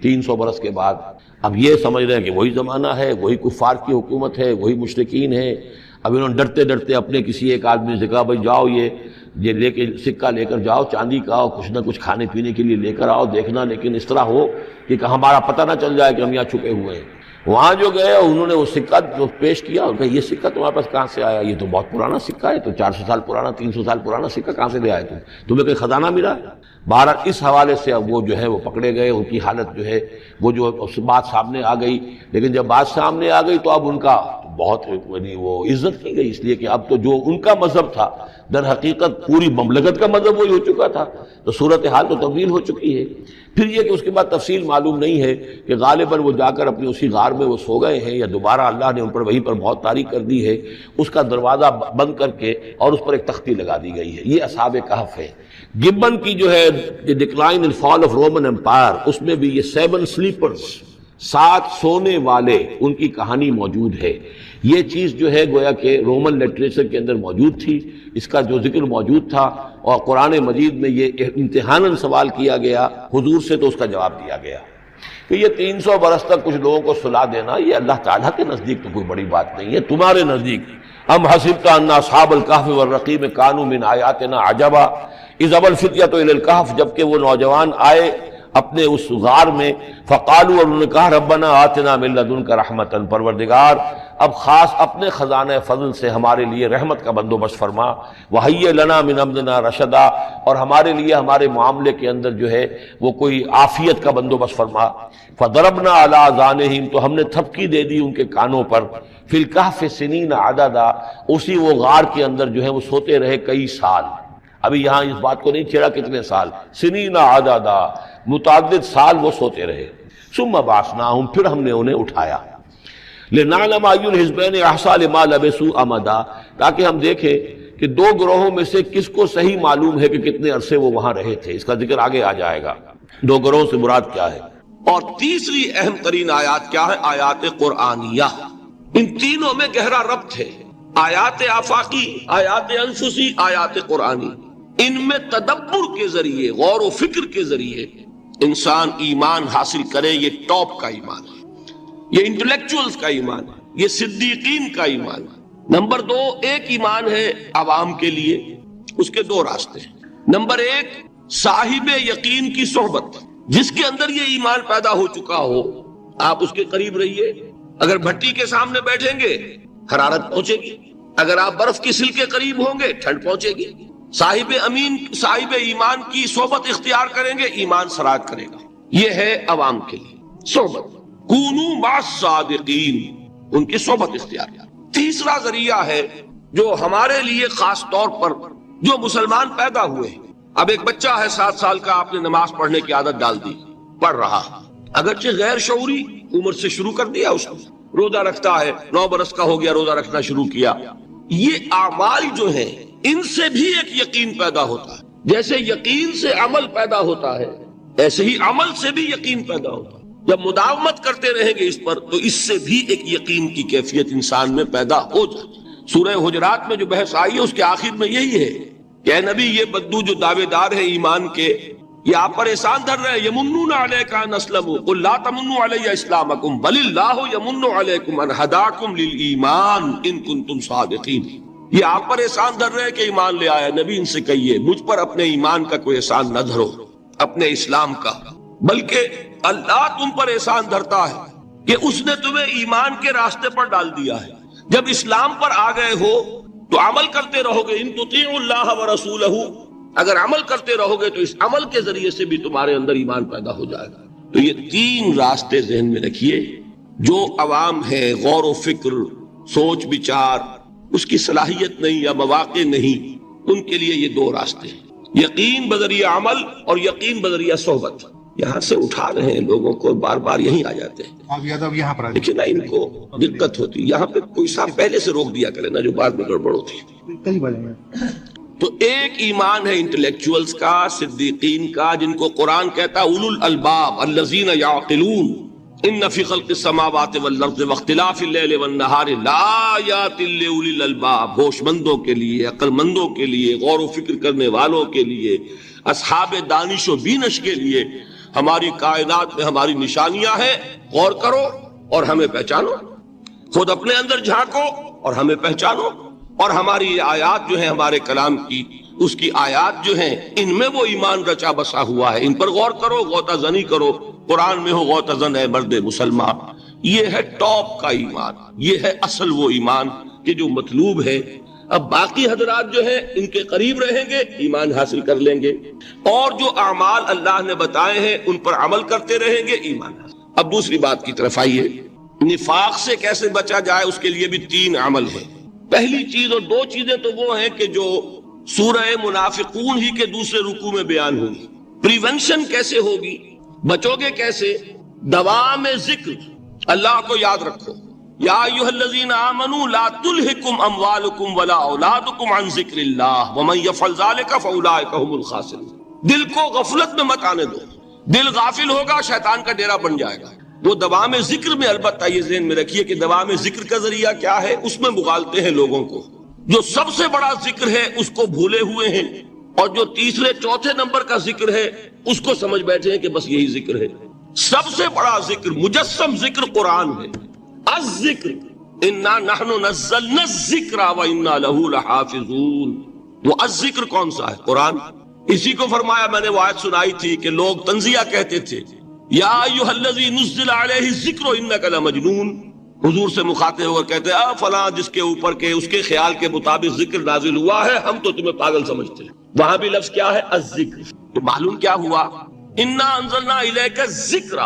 300 برس کے بعد۔ اب یہ سمجھ رہے ہیں کہ وہی زمانہ ہے، وہی کفار کی حکومت ہے، وہی مشرکین ہے۔ اب انہوں نے ڈرتے ڈرتے اپنے کسی ایک آدمی سے کہا بھائی جاؤ یہ لے کے سکہ لے کر جاؤ، چاندی کا، کچھ نہ کچھ کھانے پینے کے لیے لے کر آؤ، دیکھنا لیکن اس طرح ہو کہ ہمارا پتہ نہ چل جائے کہ ہم یہاں چھپے ہوئے ہیں۔ وہاں جو گئے انہوں نے وہ سکہ جو پیش کیا، اور کہا یہ سکہ تمہارے پاس کہاں سے آیا؟ یہ تو بہت پرانا سکہ ہے، تو 400 سال پرانا، 300 سال پرانا سکہ کہاں سے لے آئے تمہیں کوئی خزانہ ملا؟ بہرحال اس حوالے سے اب وہ جو ہے وہ پکڑے گئے، ان کی حالت جو ہے وہ جو بات سامنے آ گئی۔ لیکن جب بات سامنے آ گئی تو اب ان کا بہت وہ عزت کی گئی، اس لیے کہ اب تو جو ان کا مذہب تھا در حقیقت پوری مملکت کا مذہب وہی ہو چکا تھا، تو صورتحال تو تبدیل ہو چکی ہے۔ پھر یہ کہ اس کے بعد تفصیل معلوم نہیں ہے کہ غالباً وہ جا کر اپنی اسی غار میں وہ سو گئے ہیں، یا دوبارہ اللہ نے ان پر وہیں پر موت طاری کر دی ہے، اس کا دروازہ بند کر کے اور اس پر ایک تختی لگا دی گئی ہے۔ یہ اصحاب کہف ہے۔ گبن کی جو ہے decline and fall of Roman empire, اس میں بھی یہ 7 سلیپرز، 7 سونے والے، ان کی کہانی موجود ہے۔ یہ چیز جو ہے گویا کہ رومن لٹریچر کے اندر موجود تھی، اس کا جو ذکر موجود تھا، اور قرآن مجید میں یہ امتحاناً سوال کیا گیا حضور سے، تو اس کا جواب دیا گیا کہ یہ 300 برس تک کچھ لوگوں کو سلا دینا یہ اللہ تعالیٰ کے نزدیک تو کوئی بڑی بات نہیں ہے، تمہارے نزدیک ام حسبت ان اصحاب الکہف والرقیم کانوا من آیاتنا عجبا اذ ابى الفتية الى الکہف، جبکہ وہ نوجوان آئے اپنے اس غار میں، فقالوا، اور انہوں نے کہا ربنا آتنا من لدنک رحمتا، پروردگار اب خاص اپنے خزانہ فضل سے ہمارے لیے رحمت کا بندوبست فرما، وہیئ لنا من امرنا رشدا، اور ہمارے لیے ہمارے معاملے کے اندر جو ہے وہ کوئی عافیت کا بندوبست فرما، فضربنا علی آذانہم، تو ہم نے تھپکی دے دی ان کے کانوں پر، فی الکہف سنین عددا، اسی وہ غار کے اندر جو ہے وہ سوتے رہے کئی سال۔ ابھی یہاں اس بات کو نہیں چھیڑا کتنے سال، سنین عددا، متعدد سال وہ سوتے رہے۔ ثم بعثناہم، پھر ہم نے انہیں اٹھایا، لنعلم ای الحزبین احصیٰ لما لبثوا امدا، تاکہ ہم دیکھیں کہ 2 گروہوں میں سے کس کو صحیح معلوم ہے کہ کتنے عرصے وہ وہاں رہے تھے۔ اس کا ذکر آگے آ جائے گا 2 گروہوں سے مراد کیا ہے۔ اور تیسری اہم ترین آیات کیا ہے؟ آیات قرآنیہ۔ ان تینوں میں گہرا ربط ہے، آیات آفاقی، آیات انفسی، آیات قرآنی۔ ان میں تدبر کے ذریعے، غور و فکر کے ذریعے انسان ایمان حاصل کرے، یہ ٹاپ کا ایمان ہے، یہ انٹلیکچوئلز کا ایمان ہے، یہ صدیقین کا ایمان ہے۔ نمبر 2، ایک ایمان ہے عوام کے لیے، اس کے 2 راستے ہیں۔ نمبر 1، صاحب یقین کی صحبت، جس کے اندر یہ ایمان پیدا ہو چکا ہو، آپ اس کے قریب رہیے، اگر بھٹی کے سامنے بیٹھیں گے حرارت پہنچے گی، اگر آپ برف کی سل کے قریب ہوں گے ٹھنڈ پہنچے گی، صاحب ایمان کی صحبت اختیار کریں گے ایمان سراج کرے گا۔ یہ ہے عوام کے لیے صحبت، کونوا مع الصادقین، ان کی صحبت اختیار۔ تیسرا ذریعہ ہے جو ہمارے لیے خاص طور پر جو مسلمان پیدا ہوئے ہیں، اب ایک بچہ ہے 7 سال کا، آپ نے نماز پڑھنے کی عادت ڈال دی، پڑھ رہا، اگرچہ غیر شعوری عمر سے شروع کر دیا، اس کو روزہ رکھتا ہے، 9 برس کا ہو گیا روزہ رکھنا شروع کیا۔ یہ اعمال جو ہیں ان سے بھی ایک یقین پیدا ہوتا ہے، جیسے یقین سے عمل پیدا ہوتا ہے ایسے ہی عمل سے بھی یقین پیدا ہوتا ہے۔ جب مداومت کرتے رہیں گے اس پر تو اس سے بھی ایک یقین کی کیفیت انسان میں پیدا ہو جاتی ہے۔ سورہ حجرات میں جو بحث آئی ہے اس کے آخر میں یہی ہے کہ اے نبی، یہ بدو جو دعوے دار ہیں ایمان کے، یہ آپ پر احسان دھر رہے ہیں، یمنون علیک ان اسلموا قل لا تمنوا علی اسلامکم بل اللہ یمن علیکم ان ہداکم للایمان ان کنتم صادقین۔ یہ آپ پر احسان دھر رہے ہیں کہ ایمان لے آیا، نبی ان سے کہیے مجھ پر اپنے ایمان کا کوئی احسان نہ دھرو، اپنے اسلام کا، بلکہ اللہ تم پر احسان دھرتا ہے کہ اس نے تمہیں ایمان کے راستے پر ڈال دیا ہے۔ جب اسلام پر آ گئے ہو تو عمل کرتے رہو گے، ان تطیعوا اللہ ورسولہ، اگر عمل کرتے رہو گے تو اس عمل کے ذریعے سے بھی تمہارے اندر ایمان پیدا ہو جائے گا۔ تو یہ 3 راستے ذہن میں رکھیے، جو عوام ہے غور و فکر، سوچ بچار، اس کی صلاحیت نہیں یا مواقع نہیں، ان کے لیے یہ 2 راستے ہیں، یقین بذریعہ عمل اور یقین بذریعہ صحبت۔ یہاں سے اٹھا رہے ہیں لوگوں کو، بار بار یہیں آ جاتے ہیں، آپ یادو یہاں پر لیکن ان کو دقت ہوتی، یہاں پہ کوئی صاحب پہلے سے روک دیا کرے نا، جو بعد میں گڑبڑ ہوتی ہے۔ کئی بار ہیں۔ تو ایک ایمان ہے انٹلیکچوئلز کا، صدیقین کا، جن کو قرآن کہتا ہے اولو الالباب الذین یعقلون ان فی خلق السماوات والارض واختلاف اللیل والنہار لآیات لأولی الالباب، ہوش مندوں کے لیے، عقل مندوں کے لیے، غور و فکر کرنے والوں کے لیے، اصحاب دانش و بینش کے لیے ہماری کائنات میں ہماری نشانیاں ہیں، غور کرو اور ہمیں پہچانو، خود اپنے اندر جھانکو اور ہمیں پہچانو، اور ہماری آیات جو ہیں ہمارے کلام کی، اس کی آیات جو ہیں ان میں وہ ایمان رچا بسا ہوا ہے، ان پر غور کرو، غوطہ زنی کرو، قرآن میں ہو غوطہ زن ہے مرد مسلمان۔ یہ ہے ٹاپ کا ایمان، یہ ہے اصل وہ ایمان کہ جو مطلوب ہے۔ اب باقی حضرات جو ہیں ان کے قریب رہیں گے، ایمان حاصل کر لیں گے، اور جو اعمال اللہ نے بتائے ہیں ان پر عمل کرتے رہیں گے، ایمان حاصل۔ اب دوسری بات کی طرف آئیے، نفاق سے کیسے بچا جائے، اس کے لیے بھی 3 عمل ہیں۔ پہلی چیز، اور 2 چیزیں تو وہ ہیں کہ جو سورہ منافقون ہی کے دوسرے رکوع میں بیان ہوگی۔ پریونشن کیسے ہوگی، بچو گے کیسے؟ دوام ذکر، اللہ کو یاد رکھو، یا ایھا الذین آمنوا لا تلہکم اموالکم ولا اولادکم عن ذکر اللہ ومن یفعل ذلک فاولئک هم الخاسرون۔ دل کو غفلت میں مت آنے دو، دل غافل ہوگا شیطان کا ڈیرا بن جائے گا۔ وہ دوام ذکر میں، البتہ یہ ذہن میں رکھیے کہ دوام ذکر کا ذریعہ کیا ہے، اس میں مغالتے ہیں لوگوں کو۔ جو سب سے بڑا ذکر ہے اس کو بھولے ہوئے ہیں، اور جو تیسرے چوتھے نمبر کا ذکر ہے اس کو سمجھ بیٹھے ہیں کہ بس یہی ذکر ہے۔ سب سے بڑا ذکر، مجسم ذکر قرآن ہے۔ الذکر انا نحن نزلنا الذکر وانا له لحافظون۔ وہ الذکر کون سا ہے؟ قرآن۔ اسی کو فرمایا، میں نے وہ آیت سنائی تھی کہ لوگ تنزیہ کہتے تھے، یا ایھا الذی نزل علیہ الذکر انک لمجنون، حضور سے مخاطب ہو کر کہتے ہیں فلاں جس کے اوپر کے اس کے خیال کے مطابق ذکر نازل ہوا ہے، ہم تو تمہیں پاگل سمجھتے ہیں۔ وہاں بھی لفظ کیا ہے؟ الذکر۔ تو معلوم کیا ہوا؟ انا انزلنا الیک الذکر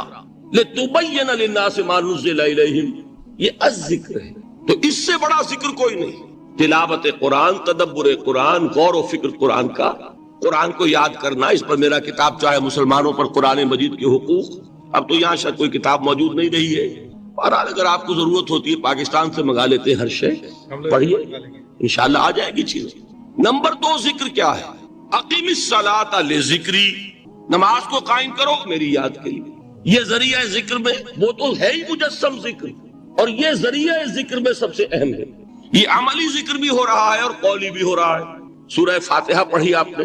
لتبین للناس ما نزل الیہم، یہ الذکر ہے۔ تو اس سے بڑا ذکر کوئی نہیں۔ تلاوت قرآن، تدبر قرآن، غور و فکر قرآن کا، قرآن کو یاد کرنا۔ اس پر میرا کتاب چاہے مسلمانوں پر قرآن مجید کے حقوق، اب تو یہاں شاید کوئی کتاب موجود نہیں رہی ہے، بہرحال اگر آپ کو ضرورت ہوتی ہے پاکستان سے منگا لیتے ہیں، ہر شے پڑھیے، انشاءاللہ آ جائے گی چیز۔ نمبر 2 ذکر کیا ہے؟ اقیم الصلاۃ لذکری، نماز کو قائم کرو میری یاد کے لیے۔ یہ ذریعہ ذکر میں، وہ تو ہے ہی مجسم ذکر، اور یہ ذریعہ ذکر میں سب سے اہم ہے۔ یہ عملی ذکر بھی ہو رہا ہے اور قولی بھی ہو رہا ہے۔ سورہ فاتحہ پڑھی آپ نے،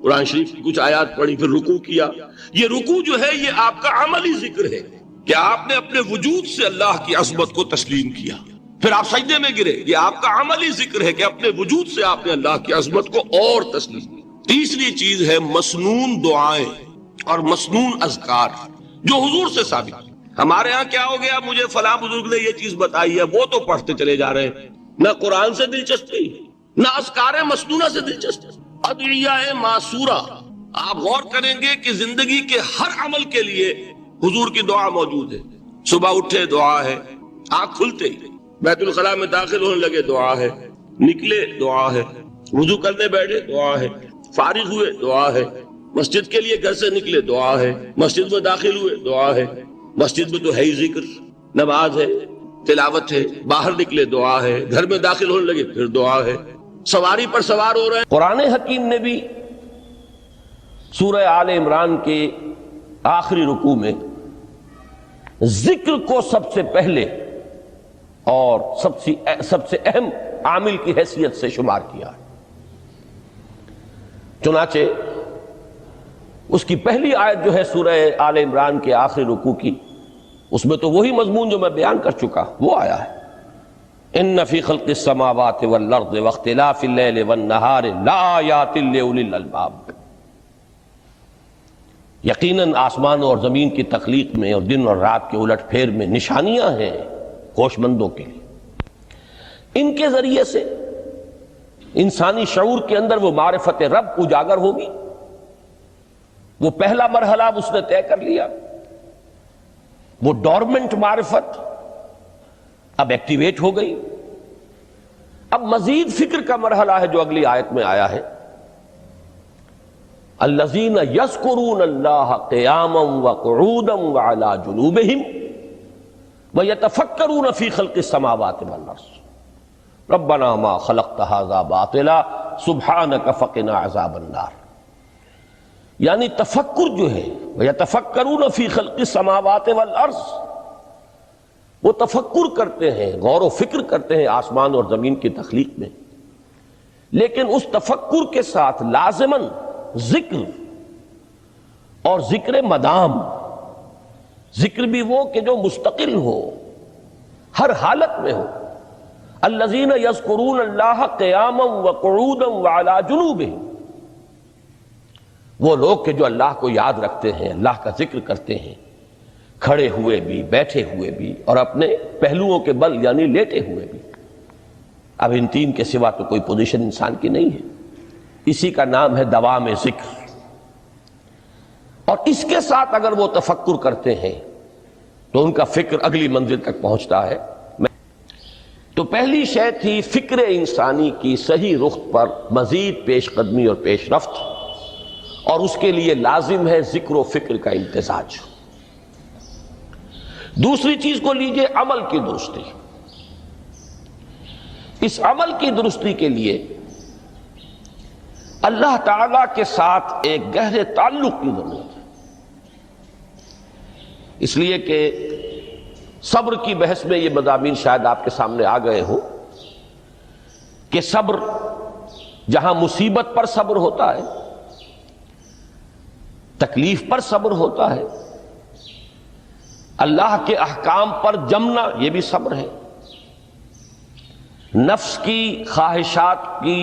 قرآن شریف کی کچھ آیات پڑھی، پھر رکوع کیا۔ یہ رکوع جو ہے یہ آپ کا عملی ذکر ہے کہ آپ نے اپنے وجود سے اللہ کی عظمت کو تسلیم کیا، پھر آپ سجدے میں گرے، یہ آپ کا عملی ذکر ہے کہ اپنے وجود سے آپ نے اللہ کی عظمت کو اور تسلیم کیا۔ تیسری چیز ہے مسنون دعائیں اور مسنون اذکار، جو حضور سے ثابت۔ ہمارے ہاں کیا ہو گیا، مجھے فلاں بزرگ نے یہ چیز بتائی ہے، وہ تو پڑھتے چلے جا رہے ہیں، نہ قرآن سے دلچسپی، نہ اذکار مسنونہ سے دلچسپی، ادعیہ معصورہ۔ آپ غور کریں گے کہ زندگی کے ہر عمل کے لیے حضور کی دعا موجود ہے۔ صبح اٹھے دعا ہے، آنکھ کھلتے ہی بیت الخلاء میں داخل ہونے لگے دعا ہے، نکلے دعا ہے، وضو کرنے بیٹھے دعا ہے، فارغ ہوئے دعا ہے، مسجد کے لیے گھر سے نکلے دعا ہے، مسجد میں داخل ہوئے دعا ہے، مسجد میں تو ہے ہی ذکر، نماز ہے، تلاوت ہے، باہر نکلے دعا ہے، گھر میں داخل ہونے لگے پھر دعا ہے، سواری پر سوار ہو رہے ہیں۔ قرآن حکیم نے بھی سورہ آل عمران کے آخری رکوع میں ذکر کو سب سے پہلے اور سب سے اہم عامل کی حیثیت سے شمار کیا ہے۔ چنانچہ اس کی پہلی آیت جو ہے سورہ آل عمران کے آخری رکوع کی، اس میں تو وہی مضمون جو میں بیان کر چکا وہ آیا ہے، ان فی خلق السماوات والارض واختلاف اللیل والنہار لآیات لأولی الالباب۔ یقیناً آسمان اور زمین کی تخلیق میں اور دن اور رات کے الٹ پھیر میں نشانیاں ہیں ہوش مندوں کے لیے۔ ان کے ذریعے سے انسانی شعور کے اندر وہ معرفت رب اجاگر ہوگی۔ وہ پہلا مرحلہ اس نے طے کر لیا، وہ ڈورمنٹ معرفت اب ایکٹیویٹ ہو گئی۔ اب مزید فکر کا مرحلہ ہے جو اگلی آیت میں آیا ہے، الذین یذکرون اللہ قیاما وقعودا وعلی جنوبہم ویتفکرون فی خلق السماوات والارض ربنا ما خلقت ھذا باطلا سبحانک فقنا عذاب النار۔ یعنی تفکر جو ہے ویتفکرون فی خلق السماوات والارض، وہ تفکر کرتے ہیں، غور و فکر کرتے ہیں آسمان اور زمین کی تخلیق میں، لیکن اس تفکر کے ساتھ لازماً ذکر، اور ذکر مدام، ذکر بھی وہ کہ جو مستقل ہو، ہر حالت میں ہو۔ الذین یذکرون اللہ قیاما وقعودا وعلی جنوبہم، وہ لوگ کہ جو اللہ کو یاد رکھتے ہیں، اللہ کا ذکر کرتے ہیں، کھڑے ہوئے بھی، بیٹھے ہوئے بھی، اور اپنے پہلوؤں کے بل یعنی لیٹے ہوئے بھی۔ اب ان تین کے سوا تو کوئی پوزیشن انسان کی نہیں ہے، اسی کا نام ہے دوام ذکر۔ اور اس کے ساتھ اگر وہ تفکر کرتے ہیں تو ان کا فکر اگلی منزل تک پہنچتا ہے۔ تو پہلی شے تھی فکر انسانی کی صحیح رخ پر مزید پیش قدمی اور پیش رفت، اور اس کے لیے لازم ہے ذکر و فکر کا امتزاج۔ دوسری چیز کو لیجئے عمل کی درستی۔ اس عمل کی درستی کے لیے اللہ تعالیٰ کے ساتھ ایک گہرے تعلق کی ضرورت ہے، اس لیے کہ صبر کی بحث میں یہ مضامین شاید آپ کے سامنے آ گئے ہوں کہ صبر، جہاں مصیبت پر صبر ہوتا ہے، تکلیف پر صبر ہوتا ہے، اللہ کے احکام پر جمنا یہ بھی صبر ہے، نفس کی خواہشات کی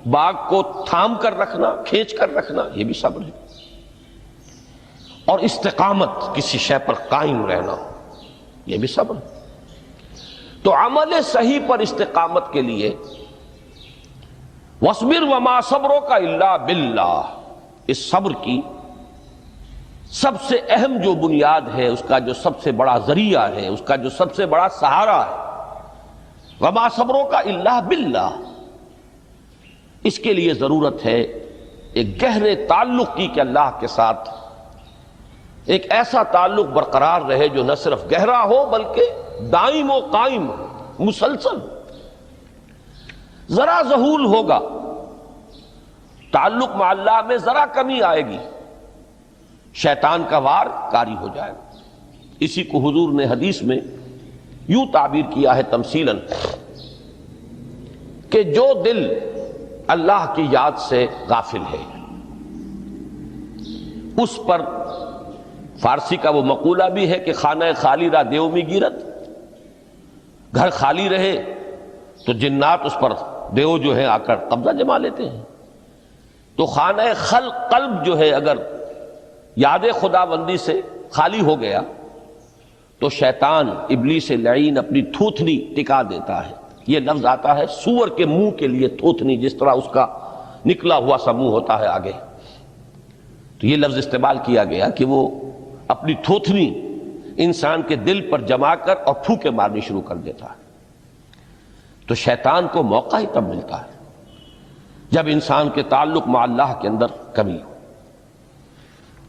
باغ کو تھام کر رکھنا، کھینچ کر رکھنا یہ بھی صبر ہے، اور استقامت کسی شے پر قائم رہنا یہ بھی صبر ہے۔ تو عمل صحیح پر استقامت کے لیے وَاصْبِرْ وَمَا صَبْرُكَ إِلَّا بِاللَّهِ، اس صبر کی سب سے اہم جو بنیاد ہے، اس کا جو سب سے بڑا ذریعہ ہے، اس کا جو سب سے بڑا سہارا ہے، وَمَا صَبْرُكَ إِلَّا بِاللَّهِ، اس کے لیے ضرورت ہے ایک گہرے تعلق کی کہ اللہ کے ساتھ ایک ایسا تعلق برقرار رہے جو نہ صرف گہرا ہو بلکہ دائم و قائم ہو، مسلسل۔ ذرا ذہول ہوگا تعلق مع اللہ میں، ذرا کمی آئے گی، شیطان کا وار کاری ہو جائے گا۔ اسی کو حضور نے حدیث میں یوں تعبیر کیا ہے تمثیلاً کہ جو دل اللہ کی یاد سے غافل ہے، اس پر فارسی کا وہ مقولہ بھی ہے کہ خانہ خالی را دیو می گیرت، گھر خالی رہے تو جنات اس پر دیو جو ہے آ کر قبضہ جما لیتے ہیں۔ تو خانہ قلب جو ہے اگر یاد خدا بندی سے خالی ہو گیا تو شیطان ابلیس لعین اپنی تھوتھنی ٹکا دیتا ہے، یہ لفظ آتا ہے سور کے منہ کے لیے تھوتنی، جس طرح اس کا نکلا ہوا سا منہ ہوتا ہے آگے، تو یہ لفظ استعمال کیا گیا کہ وہ اپنی تھوتنی انسان کے دل پر جما کر اور پھوکے مارنی شروع کر دیتا ہے۔ تو شیطان کو موقع ہی تب ملتا ہے جب انسان کے تعلق مع اللہ کے اندر کمی ہو،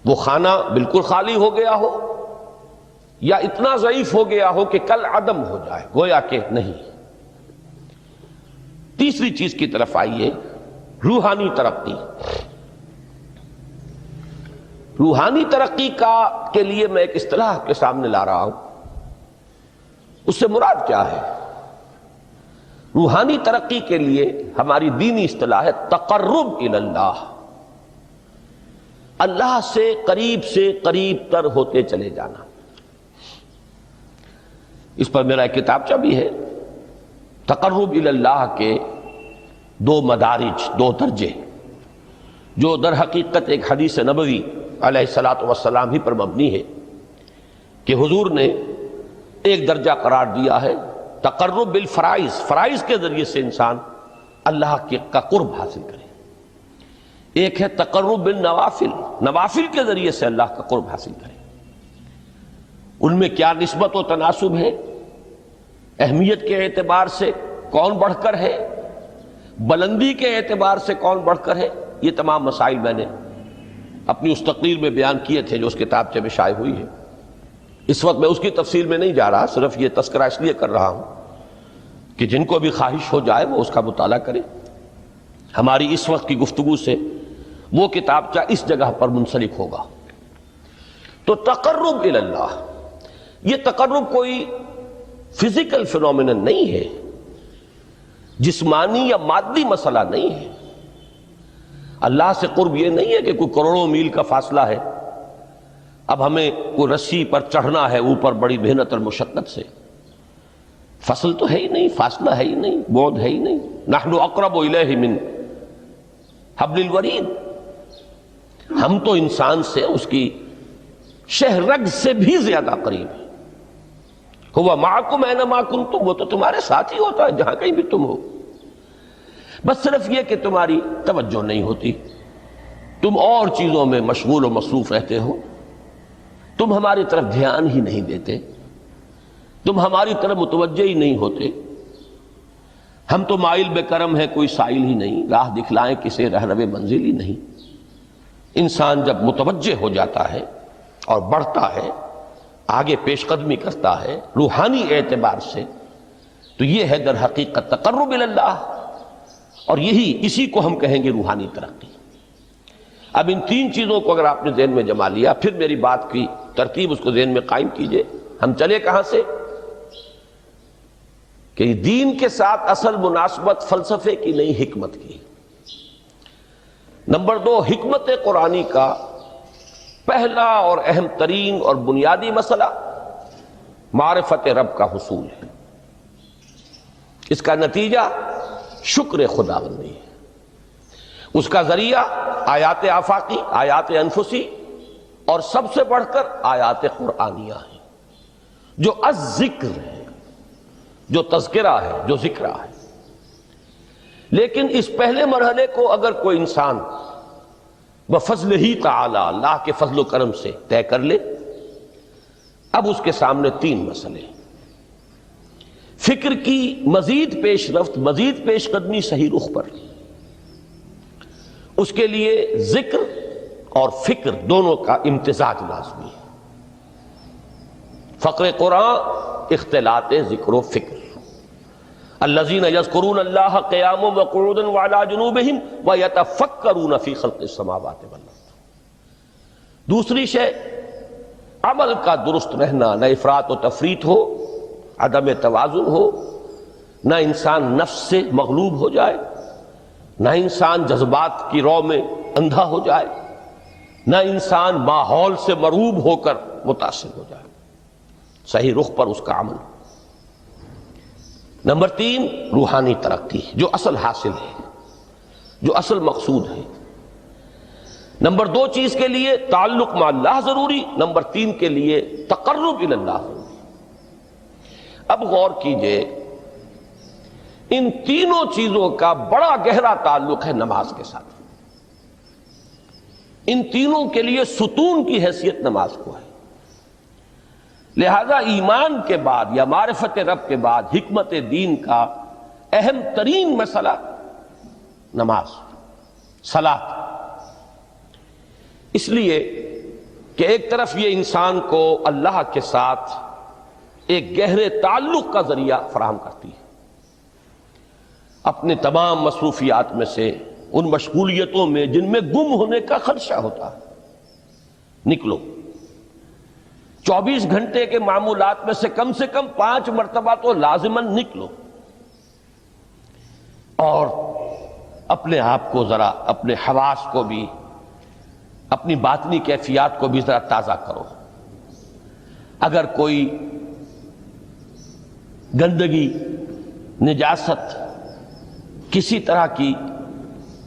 وہ خانہ بالکل خالی ہو گیا ہو یا اتنا ضعیف ہو گیا ہو کہ کل عدم ہو جائے، گویا کہ نہیں۔ تیسری چیز کی طرف آئیے، روحانی ترقی۔ روحانی ترقی کے لیے میں ایک اصطلاح کے سامنے لا رہا ہوں، اس سے مراد کیا ہے؟ روحانی ترقی کے لیے ہماری دینی اصطلاح ہے تقرب الی اللہ، اللہ سے قریب تر ہوتے چلے جانا۔ اس پر میرا ایک کتابچہ بھی ہے، تقرب الی اللہ کے 2 مدارج، 2 درجے، جو در حقیقت ایک حدیث نبوی علیہ الصلاۃ والسلام ہی پر مبنی ہے کہ حضور نے ایک درجہ قرار دیا ہے تقرب بالفرائض، فرائض کے ذریعے سے انسان اللہ کا قرب حاصل کرے۔ ایک ہے تقرب بالنوافل، نوافل کے ذریعے سے اللہ کا قرب حاصل کرے۔ ان میں کیا نسبت و تناسب ہے، اہمیت کے اعتبار سے کون بڑھ کر ہے، بلندی کے اعتبار سے کون بڑھ کر ہے، یہ تمام مسائل میں نے اپنی اس تقریر میں بیان کیے تھے جو اس کتابچے میں شائع ہوئی ہے۔ اس وقت میں اس کی تفصیل میں نہیں جا رہا، صرف یہ تذکرہ اس لیے کر رہا ہوں کہ جن کو بھی خواہش ہو جائے وہ اس کا مطالعہ کرے۔ ہماری اس وقت کی گفتگو سے وہ کتابچہ اس جگہ پر منسلک ہوگا۔ تو تقرب الی اللہ، یہ تقرب کوئی فزیکل فینومینن نہیں ہے، جسمانی یا مادی مسئلہ نہیں ہے۔ اللہ سے قرب یہ نہیں ہے کہ کوئی کروڑوں میل کا فاصلہ ہے، اب ہمیں کوئی رسی پر چڑھنا ہے اوپر بڑی محنت اور مشقت سے، فصل تو ہے ہی نہیں، فاصلہ ہے ہی نہیں، بعد ہے ہی نہیں۔ نحن اقرب الیہ من حبل الورید، ہم تو انسان سے اس کی شہرگ سے بھی زیادہ قریب ہیں۔ ہوا معکم اینما کنتم، وہ تو تمہارے ساتھ ہی ہوتا ہے جہاں کہیں بھی تم ہو، بس صرف یہ کہ تمہاری توجہ نہیں ہوتی، تم اور چیزوں میں مشغول و مصروف رہتے ہو، تم ہماری طرف دھیان ہی نہیں دیتے، تم ہماری طرف متوجہ ہی نہیں ہوتے۔ ہم تو مائل بے کرم ہے، کوئی سائل ہی نہیں، راہ دکھلائیں کسے رہنو منزل ہی نہیں۔ انسان جب متوجہ ہو جاتا ہے اور بڑھتا ہے، آگے پیش قدمی کرتا ہے روحانی اعتبار سے، تو یہ ہے در حقیقت تقرب الی اللہ، اور اسی کو ہم کہیں گے روحانی ترقی۔ اب ان 3 چیزوں کو اگر آپ نے ذہن میں جما لیا، پھر میری بات کی ترتیب اس کو ذہن میں قائم کیجئے۔ ہم چلے کہاں سے کہ دین کے ساتھ اصل مناسبت فلسفے کی نہیں، حکمت کی۔ نمبر 2، حکمت قرآنی کا پہلا اور اہم ترین اور بنیادی مسئلہ معرفت رب کا حصول ہے۔ اس کا نتیجہ شکر خداوندی ہے، اس کا ذریعہ آیات آفاقی، آیات انفسی، اور سب سے بڑھ کر آیات قرآنیہ ہیں جو الذکر ہے، جو تذکرہ ہے، جو ذکرہ ہے۔ لیکن اس پہلے مرحلے کو اگر کوئی انسان بفضل ہی تعالی، اللہ کے فضل و کرم سے طے کر لے، اب اس کے سامنے 3 مسئلے، فکر کی مزید پیش رفت، مزید پیش قدمی صحیح رخ پر، اس کے لیے ذکر اور فکر دونوں کا امتزاج لازمی ہے۔ فقر قرآن اختلاط ذکر و فکر، الذین یذکرون اللہ قیاما وقعودا وعلی جنوبہم ویتفکرون فی خلق السماوات والارض۔ دوسری شے عمل کا درست رہنا، نہ افراط و تفریط ہو، عدم توازن ہو، نہ انسان نفس سے مغلوب ہو جائے، نہ انسان جذبات کی رو میں اندھا ہو جائے، نہ انسان ماحول سے مرعوب ہو کر متاثر ہو جائے، صحیح رخ پر اس کا عمل۔ نمبر 3، روحانی ترقی، جو اصل حاصل ہے، جو اصل مقصود ہے۔ نمبر 2 چیز کے لیے تعلق مع اللہ ضروری، نمبر 3 کے لیے تقرب الی اللہ ضروری۔ اب غور کیجئے ان تینوں چیزوں کا بڑا گہرا تعلق ہے نماز کے ساتھ. ان تینوں کے لیے ستون کی حیثیت نماز کو ہے. لہذا ایمان کے بعد یا معرفت رب کے بعد حکمت دین کا اہم ترین مسئلہ نماز، صلاۃ. اس لیے کہ ایک طرف یہ انسان کو اللہ کے ساتھ ایک گہرے تعلق کا ذریعہ فراہم کرتی ہے. اپنے تمام مصروفیات میں سے، ان مشغولیتوں میں جن میں گم ہونے کا خدشہ ہوتا ہے، نکلو. 24 گھنٹے کے معمولات میں سے کم 5 مرتبہ تو لازماً نکلو اور اپنے آپ کو ذرا، اپنے حواس کو بھی، اپنی باطنی کیفیات کو بھی ذرا تازہ کرو. اگر کوئی گندگی، نجاست، کسی طرح کی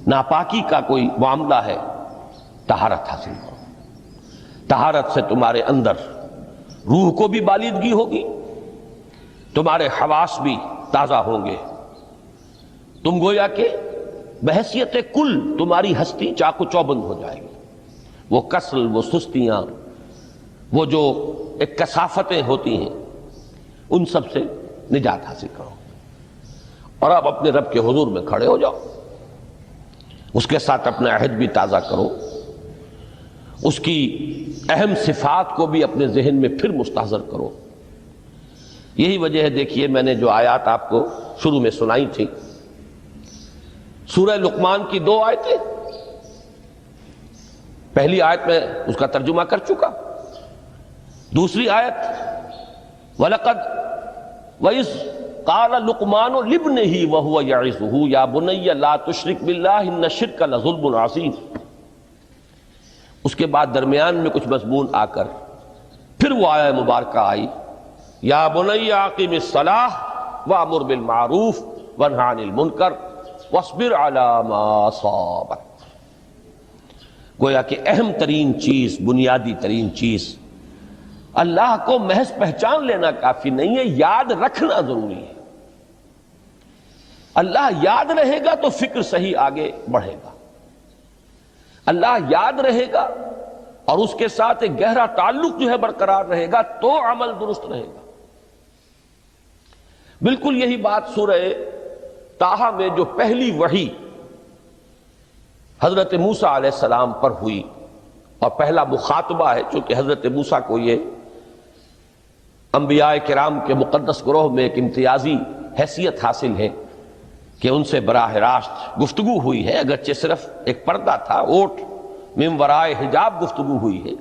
ناپاکی کا کوئی معاملہ ہے، طہارت حاصل کرو. طہارت سے تمہارے اندر روح کو بھی بالیدگی ہوگی، تمہارے حواس بھی تازہ ہوں گے. تم گویا کہ بحیثیت کل تمہاری ہستی چاق و چوبند ہو جائے گی. وہ کسل، وہ سستیاں، وہ جو ایک کثافتیں ہوتی ہیں، ان سب سے نجات حاصل کرو. اور اب اپنے رب کے حضور میں کھڑے ہو جاؤ، اس کے ساتھ اپنا عہد بھی تازہ کرو، اس کی اہم صفات کو بھی اپنے ذہن میں پھر مستحضر کرو. یہی وجہ ہے، دیکھیے میں نے جو آیات آپ کو شروع میں سنائی تھی، سورہ لقمان کی 2 آیتیں. پہلی آیت میں اس کا ترجمہ کر چکا. دوسری آیت وَلَقَدْ وَإِذْ قَالَ لُقْمَانُ لِابْنِهِ وَهُوَ يَعِظُهُ يَا بُنَيَّ لَا تُشْرِكْ بِاللَّهِ إِنَّ الشِّرْكَ لَظُلْمٌ عَظِيمٌ. اس کے بعد درمیان میں کچھ مضمون آ کر پھر وہ آیہ مبارکہ آئی، یا بنی اقم الصلاۃ وامر بالمعروف وانہ عن المنکر واصبر علی ما اصابک. گویا کہ اہم ترین چیز، بنیادی ترین چیز، اللہ کو محض پہچان لینا کافی نہیں ہے، یاد رکھنا ضروری ہے. اللہ یاد رہے گا تو فکر صحیح آگے بڑھے گا. اللہ یاد رہے گا اور اس کے ساتھ ایک گہرا تعلق جو ہے برقرار رہے گا تو عمل درست رہے گا. بالکل یہی بات سورہ طٰہٰ میں جو پہلی وحی حضرت موسیٰ علیہ السلام پر ہوئی، اور پہلا مخاطبہ ہے، چونکہ حضرت موسیٰ کو یہ انبیاء کرام کے مقدس گروہ میں ایک امتیازی حیثیت حاصل ہے کہ ان سے براہ راست گفتگو ہوئی ہے، اگرچہ صرف ایک پردہ تھا، اوٹ من ورائے حجاب گفتگو ہوئی ہے،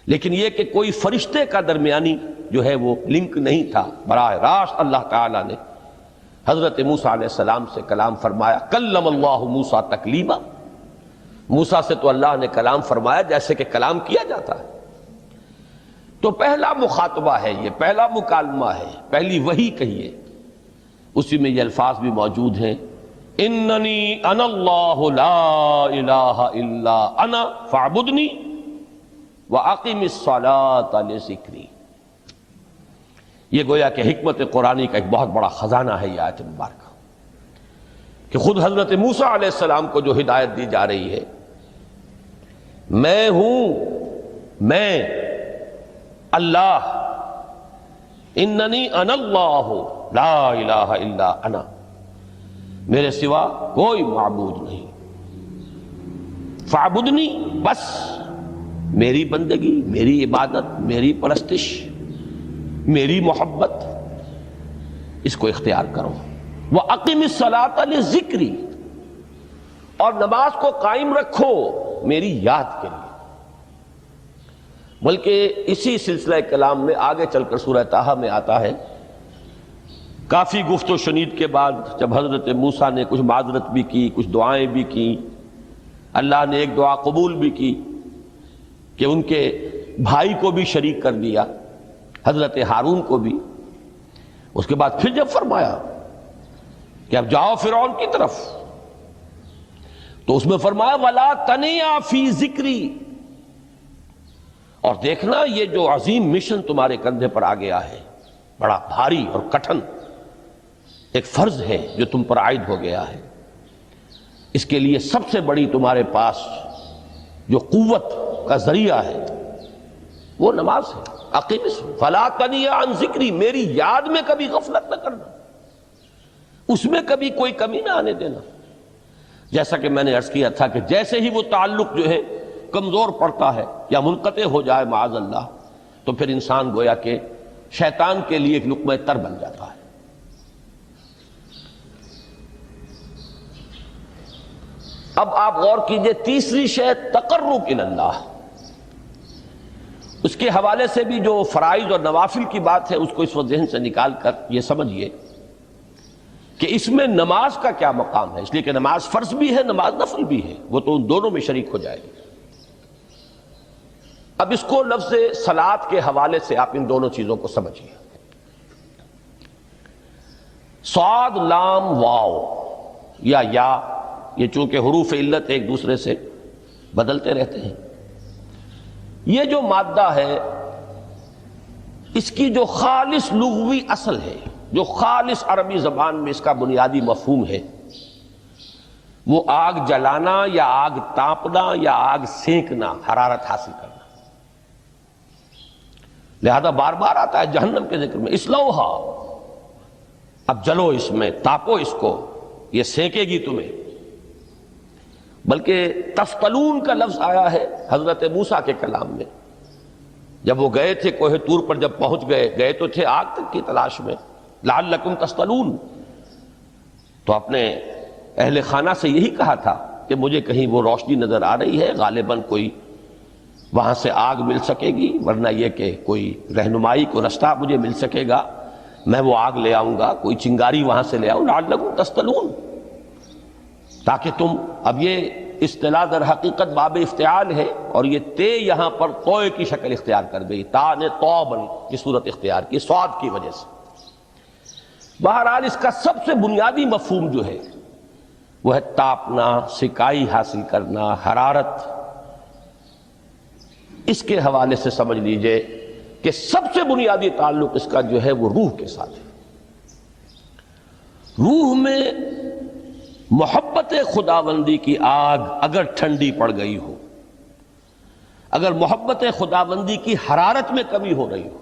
لیکن یہ کہ کوئی فرشتے کا درمیانی جو ہے وہ لنک نہیں تھا. براہ راست اللہ تعالیٰ نے حضرت موسیٰ علیہ السلام سے کلام فرمایا. کلم اللہ موسیٰ تکلیما. موسیٰ سے تو اللہ نے کلام فرمایا جیسے کہ کلام کیا جاتا ہے. تو پہلا مخاطبہ ہے، یہ پہلا مکالمہ ہے، پہلی وحی کہیے. اسی میں یہ الفاظ بھی موجود ہیں، اننی انا اللہ لا الہ الا انا فاعبدنی واقم الصلاۃ لذکری. یہ گویا کہ حکمت قرآنی کا ایک بہت بڑا خزانہ ہے یہ آیت مبارکہ، کہ خود حضرت موسیٰ علیہ السلام کو جو ہدایت دی جا رہی ہے، میں ہوں، میں اللہ، اننی انا اللہ لا الہ الا انا، میرے سوا کوئی معبود نہیں. فاعبدنی، بس میری بندگی، میری عبادت، میری پرستش، میری محبت، اس کو اختیار کرو. وَأَقِمِ الصَّلَاةَ لِذِكْرِي، اور نماز کو قائم رکھو میری یاد کے لیے. بلکہ اسی سلسلہ کلام میں آگے چل کر سورہ طٰہٰ میں آتا ہے، کافی گفت و شنید کے بعد جب حضرت موسیٰ نے کچھ معذرت بھی کی، کچھ دعائیں بھی کی، اللہ نے ایک دعا قبول بھی کی کہ ان کے بھائی کو بھی شریک کر دیا، حضرت ہارون کو بھی. اس کے بعد پھر جب فرمایا کہ اب جاؤ فرعون کی طرف، تو اس میں فرمایا وَلَا تَنِيَا فِي ذِكْرِي، اور دیکھنا یہ جو عظیم مشن تمہارے کندھے پر آ گیا ہے، بڑا بھاری اور کٹھن، ایک فرض ہے جو تم پر عائد ہو گیا ہے، اس کے لیے سب سے بڑی تمہارے پاس جو قوت کا ذریعہ ہے وہ نماز ہے۔ اقیم فلا تنی عن ذکری، میری یاد میں کبھی غفلت نہ کرنا، اس میں کبھی کوئی کمی نہ آنے دینا۔ جیسا کہ میں نے عرض کیا تھا کہ جیسے ہی وہ تعلق جو ہے کمزور پڑتا ہے یا منقطع ہو جائے معاذ اللہ، تو پھر انسان گویا کہ شیطان کے لیے ایک لقمہ تر بن جاتا ہے۔ اب آپ غور کیجئے، تیسری شے تقرب الی اللہ، اس کے حوالے سے بھی جو فرائض اور نوافل کی بات ہے اس کو اس وقت ذہن سے نکال کر یہ سمجھیے کہ اس میں نماز کا کیا مقام ہے، اس لیے کہ نماز فرض بھی ہے، نماز نفل بھی ہے، وہ تو ان دونوں میں شریک ہو جائے گی۔ اب اس کو لفظ صلاۃ کے حوالے سے آپ ان دونوں چیزوں کو سمجھیے۔ صاد لام واو یا یہ چونکہ حروف علت ایک دوسرے سے بدلتے رہتے ہیں، یہ جو مادہ ہے اس کی جو خالص لغوی اصل ہے، جو خالص عربی زبان میں اس کا بنیادی مفہوم ہے، وہ آگ جلانا یا آگ تاپنا یا آگ سینکنا، حرارت حاصل کرنا۔ لہذا بار بار آتا ہے جہنم کے ذکر میں، اسلوہا، اب جلو اس میں، تاپو اس کو، یہ سینکے گی تمہیں۔ بلکہ تفتلون کا لفظ آیا ہے حضرت موسیٰ کے کلام میں، جب وہ گئے تھے کوہ طور پر، جب پہنچ گئے تو تھے آگ تک کی تلاش میں، لعلکم تفتلون، تو اپنے اہل خانہ سے یہی کہا تھا کہ مجھے کہیں وہ روشنی نظر آ رہی ہے، غالباً کوئی وہاں سے آگ مل سکے گی، ورنہ یہ کہ کوئی رہنمائی کو رستہ مجھے مل سکے گا، میں وہ آگ لے آؤں گا، کوئی چنگاری وہاں سے لے آؤں، لعلکم تفتلون، تاکہ تم، اب یہ اصطلاح در حقیقت باب افتعال ہے، اور یہ تے یہاں پر توئے کی شکل اختیار کر گئی، تا نے توبن کی صورت اختیار کی صاد کی وجہ سے۔ بہرحال اس کا سب سے بنیادی مفہوم جو ہے وہ ہے تاپنا، سکائی حاصل کرنا، حرارت۔ اس کے حوالے سے سمجھ لیجئے کہ سب سے بنیادی تعلق اس کا جو ہے وہ روح کے ساتھ ہے۔ روح میں محبت خداوندی کی آگ اگر ٹھنڈی پڑ گئی ہو، اگر محبت خداوندی کی حرارت میں کمی ہو رہی ہو،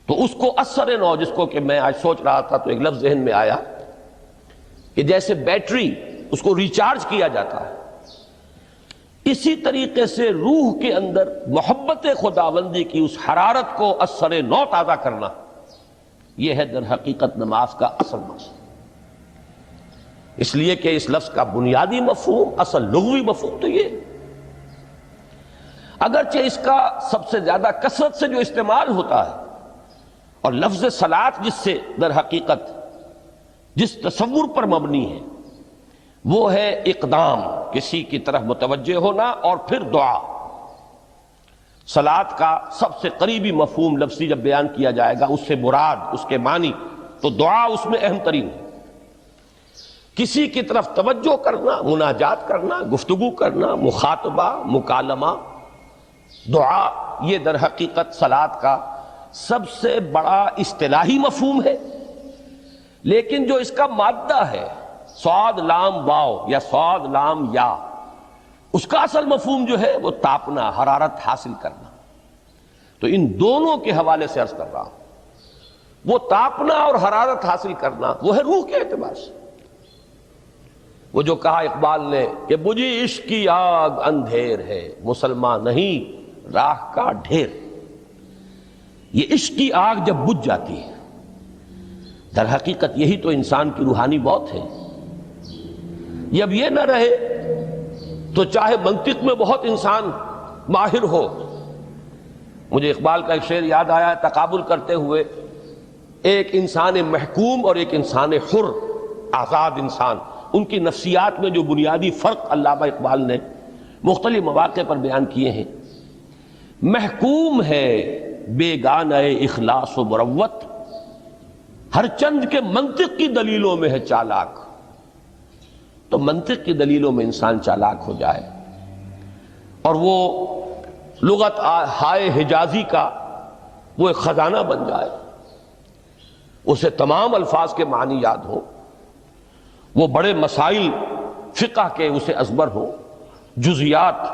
تو اس کو اثر نو، جس کو کہ میں آج سوچ رہا تھا تو ایک لفظ ذہن میں آیا کہ جیسے بیٹری اس کو ریچارج کیا جاتا ہے، اسی طریقے سے روح کے اندر محبت خداوندی کی اس حرارت کو اثر نو تازہ کرنا، یہ ہے در حقیقت نماز کا اصل مقصد۔ اس لیے کہ اس لفظ کا بنیادی مفہوم، اصل لغوی مفہوم تو یہ، اگرچہ اس کا سب سے زیادہ کثرت سے جو استعمال ہوتا ہے، اور لفظ صلاۃ جس سے در حقیقت جس تصور پر مبنی ہے وہ ہے اقدام، کسی کی طرف متوجہ ہونا اور پھر دعا۔ صلاۃ کا سب سے قریبی مفہوم لفظی جب بیان کیا جائے گا، اس سے مراد، اس کے معنی، تو دعا اس میں اہم ترین ہے۔ کسی کی طرف توجہ کرنا، مناجات کرنا، گفتگو کرنا، مخاطبہ، مکالمہ، دعا، یہ در حقیقت صلاۃ کا سب سے بڑا اصطلاحی مفہوم ہے۔ لیکن جو اس کا مادہ ہے، صاد لام واو یا صاد لام یا، اس کا اصل مفہوم جو ہے وہ تاپنا، حرارت حاصل کرنا۔ تو ان دونوں کے حوالے سے عرض کر رہا ہوں، وہ تاپنا اور حرارت حاصل کرنا وہ ہے روح کے اعتبار سے۔ وہ جو کہا اقبال نے کہ بجھی عشق کی آگ اندھیر ہے، مسلمان نہیں راہ کا ڈھیر۔ یہ عشق کی آگ جب بجھ جاتی ہے، در حقیقت یہی تو انسان کی روحانی موت ہے۔ جب یہ نہ رہے تو چاہے منطق میں بہت انسان ماہر ہو، مجھے اقبال کا ایک شعر یاد آیا ہے تقابل کرتے ہوئے، ایک انسان محکوم اور ایک انسان حر، آزاد انسان، ان کی نفسیات میں جو بنیادی فرق علامہ اقبال نے مختلف مواقع پر بیان کیے ہیں۔ محکوم ہے بیگانہ اخلاص و مروت، ہر چند کے منطق کی دلیلوں میں ہے چالاک۔ تو منطق کی دلیلوں میں انسان چالاک ہو جائے اور وہ لغت ہائے حجازی کا وہ ایک خزانہ بن جائے، اسے تمام الفاظ کے معنی یاد ہوں، وہ بڑے مسائل فقہ کے اسے ازبر ہوں، جزیات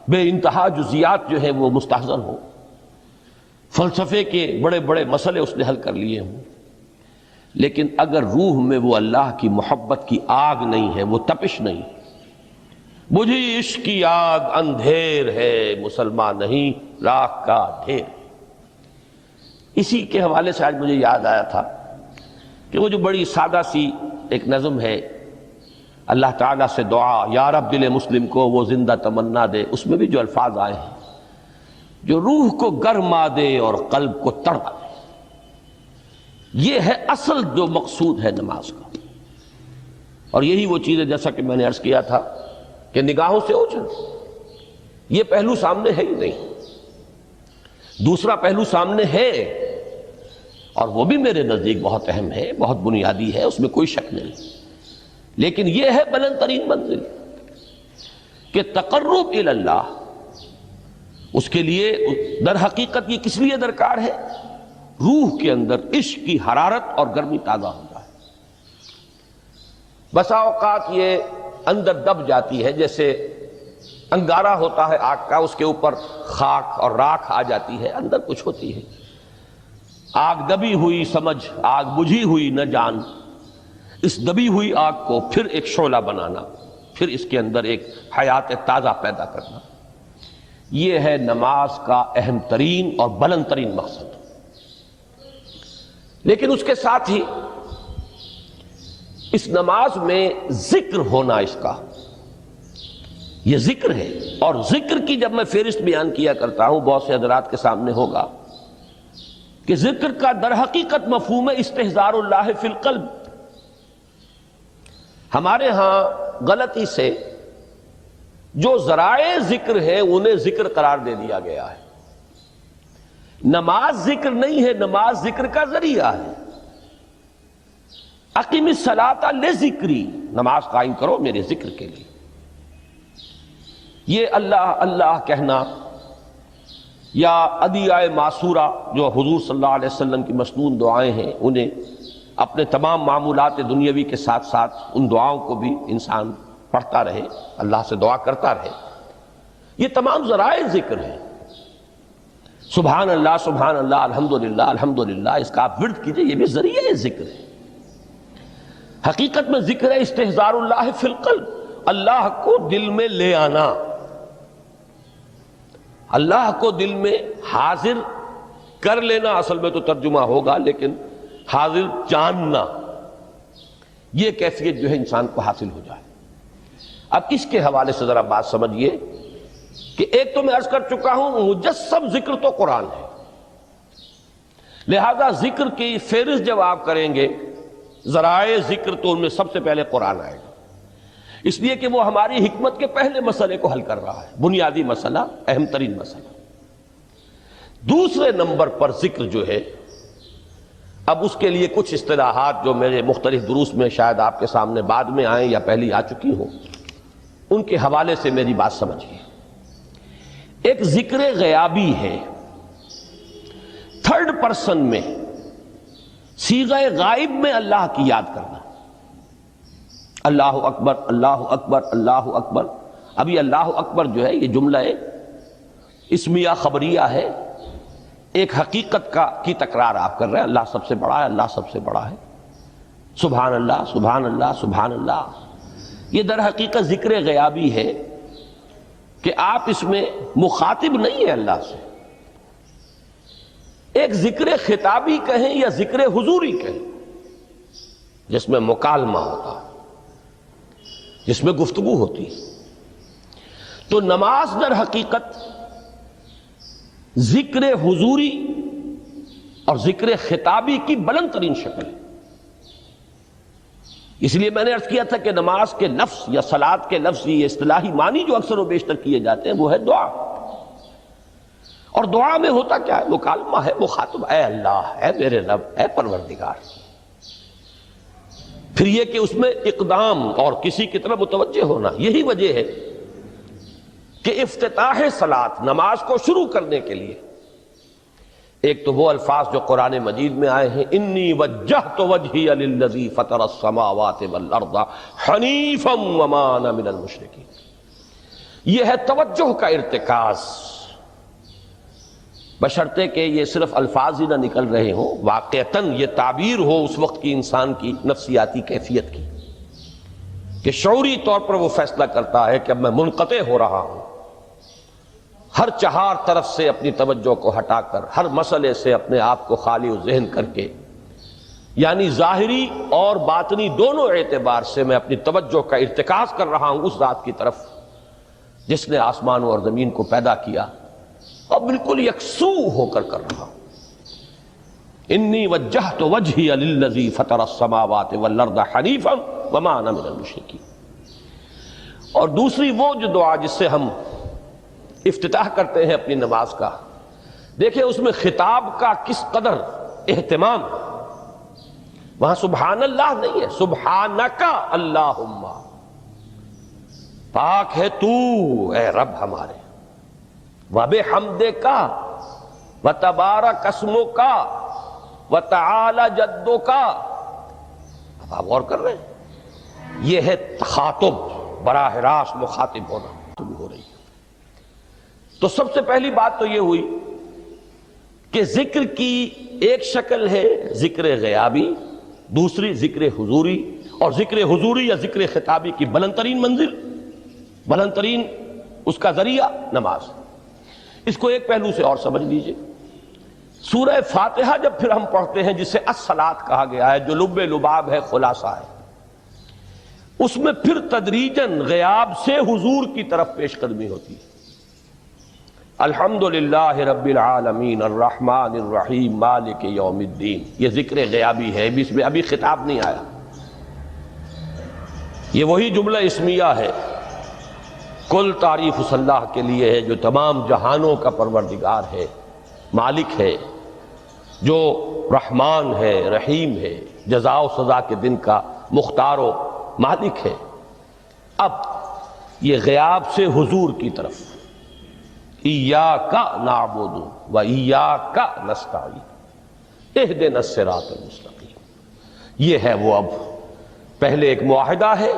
بے انتہا جزیات جو ہیں وہ مستحضر ہوں، فلسفے کے بڑے بڑے مسئلے اس نے حل کر لیے ہوں، لیکن اگر روح میں وہ اللہ کی محبت کی آگ نہیں ہے، وہ تپش نہیں، بجھی عشق کی آگ اندھیر ہے مسلمان نہیں راکھ کا ڈھیر۔ اسی کے حوالے سے آج مجھے یاد آیا تھا کہ وہ جو بڑی سادہ سی ایک نظم ہے، اللہ تعالیٰ سے دعا یا رب دل مسلم کو وہ زندہ تمنا دے، اس میں بھی جو الفاظ آئے ہیں جو روح کو گرما دے اور قلب کو تڑپا دے، یہ ہے اصل جو مقصود ہے نماز کا۔ اور یہی وہ چیز ہے جیسا کہ میں نے عرض کیا تھا کہ نگاہوں سے اوجھل، یہ پہلو سامنے ہے ہی نہیں، دوسرا پہلو سامنے ہے اور وہ بھی میرے نزدیک بہت اہم ہے، بہت بنیادی ہے، اس میں کوئی شک نہیں، لیکن یہ ہے بلند ترین منزل کہ تقرب الی اللہ، اس کے لیے در حقیقت یہ کس لیے درکار ہے؟ روح کے اندر عشق کی حرارت اور گرمی تازہ ہو جائے۔ بسا اوقات یہ اندر دب جاتی ہے، جیسے انگارہ ہوتا ہے آگ کا، اس کے اوپر خاک اور راکھ آ جاتی ہے، اندر کچھ ہوتی ہے، آگ دبی ہوئی سمجھ آگ بجھی ہوئی نہ جان، اس دبی ہوئی آگ کو پھر ایک شعلہ بنانا، پھر اس کے اندر ایک حیات تازہ پیدا کرنا، یہ ہے نماز کا اہم ترین اور بلند ترین مقصد۔ لیکن اس کے ساتھ ہی اس نماز میں ذکر ہونا، اس کا یہ ذکر ہے، اور ذکر کی جب میں فہرست بیان کیا کرتا ہوں بہت سے حضرات کے سامنے ہوگا کہ ذکر کا در حقیقت مفہوم ہے استحضار اللہ فی القلب۔ ہمارے ہاں غلطی سے جو ذرائع ذکر ہے انہیں ذکر قرار دے دیا گیا ہے۔ نماز ذکر نہیں ہے، نماز ذکر کا ذریعہ ہے۔ اقیم الصلاۃ لذکری، نماز قائم کرو میرے ذکر کے لیے۔ یہ اللہ اللہ کہنا یا ادعیہ معصورہ جو حضور صلی اللہ علیہ وسلم کی مسنون دعائیں ہیں، انہیں اپنے تمام معمولات دنیاوی کے ساتھ ساتھ ان دعاؤں کو بھی انسان پڑھتا رہے، اللہ سے دعا کرتا رہے، یہ تمام ذرائع ذکر ہیں۔ سبحان اللہ الحمدللہ الحمدللہ، اس کا آپ ورد کیجئے، یہ بھی ذریعہ ذکر ہے۔ حقیقت میں ذکر ہے استحضار اللہ فی القلب، اللہ کو دل میں لے آنا، اللہ کو دل میں حاضر کر لینا، اصل میں تو ترجمہ ہوگا، لیکن حاضر جاننا، یہ کیفیت جو ہے انسان کو حاصل ہو جائے۔ اب اس کے حوالے سے ذرا بات سمجھیے کہ ایک تو میں عرض کر چکا ہوں مجسم ذکر تو قرآن ہے، لہذا ذکر کی فہرست جب آپ کریں گے ذرائع ذکر تو ان میں سب سے پہلے قرآن آئے گا، اس لیے کہ وہ ہماری حکمت کے پہلے مسئلے کو حل کر رہا ہے، بنیادی مسئلہ، اہم ترین مسئلہ۔ دوسرے نمبر پر ذکر جو ہے، اب اس کے لیے کچھ اصطلاحات جو میرے مختلف دروس میں شاید آپ کے سامنے بعد میں آئیں یا پہلی آ چکی ہوں، ان کے حوالے سے میری بات سمجھیے۔ ایک ذکر غیابی ہے، تھرڈ پرسن میں صیغہ غائب میں اللہ کی یاد کرنا، اللہ اکبر اللہ اکبر اللہ اکبر۔ اب یہ اللہ اکبر جو ہے یہ جملہ اسمیہ خبریہ ہے، ایک حقیقت کی تکرار آپ کر رہے ہیں، اللہ سب سے بڑا ہے، اللہ سب سے بڑا ہے، سبحان اللہ سبحان اللہ سبحان اللہ۔ یہ در حقیقت ذکر غیابی ہے کہ آپ اس میں مخاطب نہیں ہے اللہ سے، ایک ذکر خطابی کہیں یا ذکر حضوری کہیں، جس میں مکالمہ ہوتا ہے، جس میں گفتگو ہوتی ہے۔ تو نماز در حقیقت ذکر حضوری اور ذکر خطابی کی بلند ترین شکل ہے۔ اس لیے میں نے عرض کیا تھا کہ نماز کے لفظ یا صلاۃ کے لفظ یہ اصطلاحی معنی جو اکثر و بیشتر کیے جاتے ہیں وہ ہے دعا، اور دعا میں ہوتا کیا ہے؟ مکالمہ ہے، مخاطب، اے اللہ، اے میرے رب، اے پروردگار۔ پھر یہ کہ اس میں اقدام اور کسی کی طرف متوجہ ہونا، یہی وجہ ہے کہ افتتاح صلاۃ، نماز کو شروع کرنے کے لیے ایک تو وہ الفاظ جو قرآن مجید میں آئے ہیں، انی وجہت وجہی للذی فطر السماوات والارض حنیفا وما انا من المشرکین، یہ ہے توجہ کا ارتکاز، بشرطے کہ یہ صرف الفاظ ہی نہ نکل رہے ہوں، واقعتاً یہ تعبیر ہو اس وقت کی انسان کی نفسیاتی کیفیت کی، کہ شعوری طور پر وہ فیصلہ کرتا ہے کہ اب میں منقطع ہو رہا ہوں، ہر چہار طرف سے اپنی توجہ کو ہٹا کر، ہر مسئلے سے اپنے آپ کو خالی و ذہن کر کے، یعنی ظاہری اور باطنی دونوں اعتبار سے میں اپنی توجہ کا ارتکاز کر رہا ہوں اس ذات کی طرف جس نے آسمانوں اور زمین کو پیدا کیا، اور بالکل یکسو ہو کر رہا ہوں۔ انی وجہت وجہی للذی فطر السماوات والارض حنیفا وما انا من المشرکین۔ اور دوسری وہ جو دعا جس سے ہم افتتاح کرتے ہیں اپنی نماز کا، دیکھیں اس میں خطاب کا کس قدر اہتمام، وہاں سبحان اللہ نہیں ہے، سبحانک اللہم، پاک ہے تو اے رب ہمارے، وبحمدک وتبارک اسمک وتعالی جدک۔ اب آپ غور کر رہے ہیں، یہ ہے تخاطب، براہ راست مخاطب ہونا ہو رہی ہے۔ تو سب سے پہلی بات تو یہ ہوئی کہ ذکر کی ایک شکل ہے ذکر غیابی، دوسری ذکر حضوری، اور ذکر حضوری یا ذکر خطابی کی بلند ترین منزل، بلند ترین اس کا ذریعہ نماز۔ اس کو ایک پہلو سے اور سمجھ لیجئے، سورہ فاتحہ جب پھر ہم پڑھتے ہیں جسے الصلاۃ کہا گیا ہے، جو لب لباب ہے، خلاصہ ہے، اس میں پھر تدریجاً غیاب سے حضور کی طرف پیش قدمی ہوتی ہے۔ الحمدللہ رب العالمین الرحمن الرحیم مالک یوم الدین، یہ ذکر غیابی ہے، اس میں ابھی خطاب نہیں آیا، یہ وہی جملہ اسمیہ ہے، کل تعریف اس اللہ کے لیے ہے جو تمام جہانوں کا پروردگار ہے، مالک ہے، جو رحمان ہے، رحیم ہے، جزا و سزا کے دن کا مختار و مالک ہے۔ اب یہ غیاب سے حضور کی طرف، ایاک نعبد و ایاک نستعین اہدنا الصراط المستقیم، یہ ہے وہ۔ اب پہلے ایک معاہدہ ہے،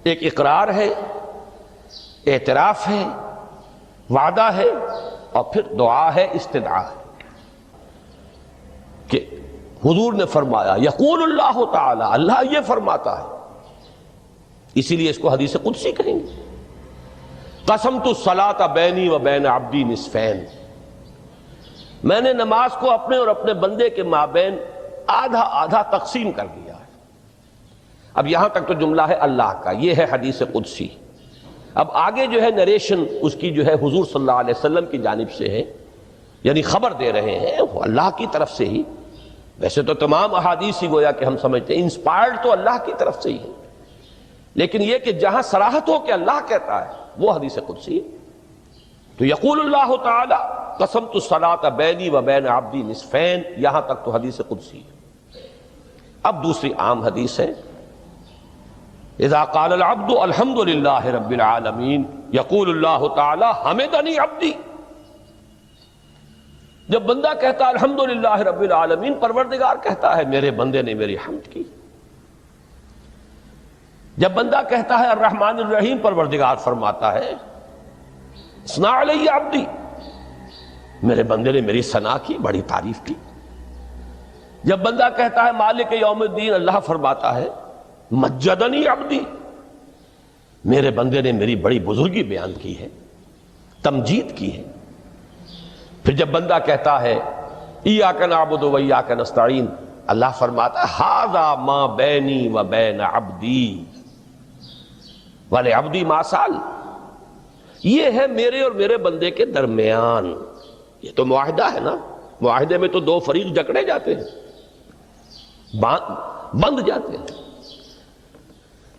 ایک اقرار ہے، اعتراف ہے، وعدہ ہے، اور پھر دعا ہے، استدعا ہے، کہ حضور نے فرمایا، یقول اللہ تعالی، اللہ یہ فرماتا ہے، اسی لیے اس کو حدیث قدسی کہیں گے، قسمت الصلاۃ بینی و بین عبدی نصفین، میں نے نماز کو اپنے اور اپنے بندے کے مابین آدھا آدھا تقسیم کر دیا ہے۔ اب یہاں تک تو جملہ ہے اللہ کا، یہ ہے حدیث قدسی۔ اب آگے جو ہے نریشن اس کی جو ہے حضور صلی اللہ علیہ وسلم کی جانب سے ہے، یعنی خبر دے رہے ہیں وہ اللہ کی طرف سے ہی، ویسے تو تمام احادیث ہی گویا کہ ہم سمجھتے ہیں انسپائرڈ تو اللہ کی طرف سے ہی ہے، لیکن یہ کہ جہاں صراحت ہو کہ اللہ کہتا ہے وہ حدیث قدسی ہے۔ تو یقول اللہ تعالی قسمت الصلاۃ بینی و بین عبدی نصفین، یہاں تک تو حدیث قدسی ہے۔ اب دوسری عام حدیث ہے، اذا قال العبد الحمد للہ رب العالمین یقول اللہ تعالی حمدنی عبدی، جب بندہ کہتا ہے الحمدللہ رب العالمین، پروردگار کہتا ہے میرے بندے نے میری حمد کی۔ جب بندہ کہتا ہے الرحمن الرحیم، پروردگار فرماتا ہے ثنا علی عبدی، میرے بندے نے میری ثنا کی، بڑی تعریف کی۔ جب بندہ کہتا ہے مالک یوم الدین، اللہ فرماتا ہے مجدنی عبدی، میرے بندے نے میری بڑی بزرگی بیان کی ہے، تمجید کی ہے۔ پھر جب بندہ کہتا ہے ایاک نعبد و ایاک نستعین، اللہ فرماتا ہے ھذا ما بینی و بین عبدی ولعبدی ما سأل، یہ ہے میرے اور میرے بندے کے درمیان۔ یہ تو معاہدہ ہے نا، معاہدے میں تو دو فریق جکڑے جاتے ہیں، بند جاتے ہیں،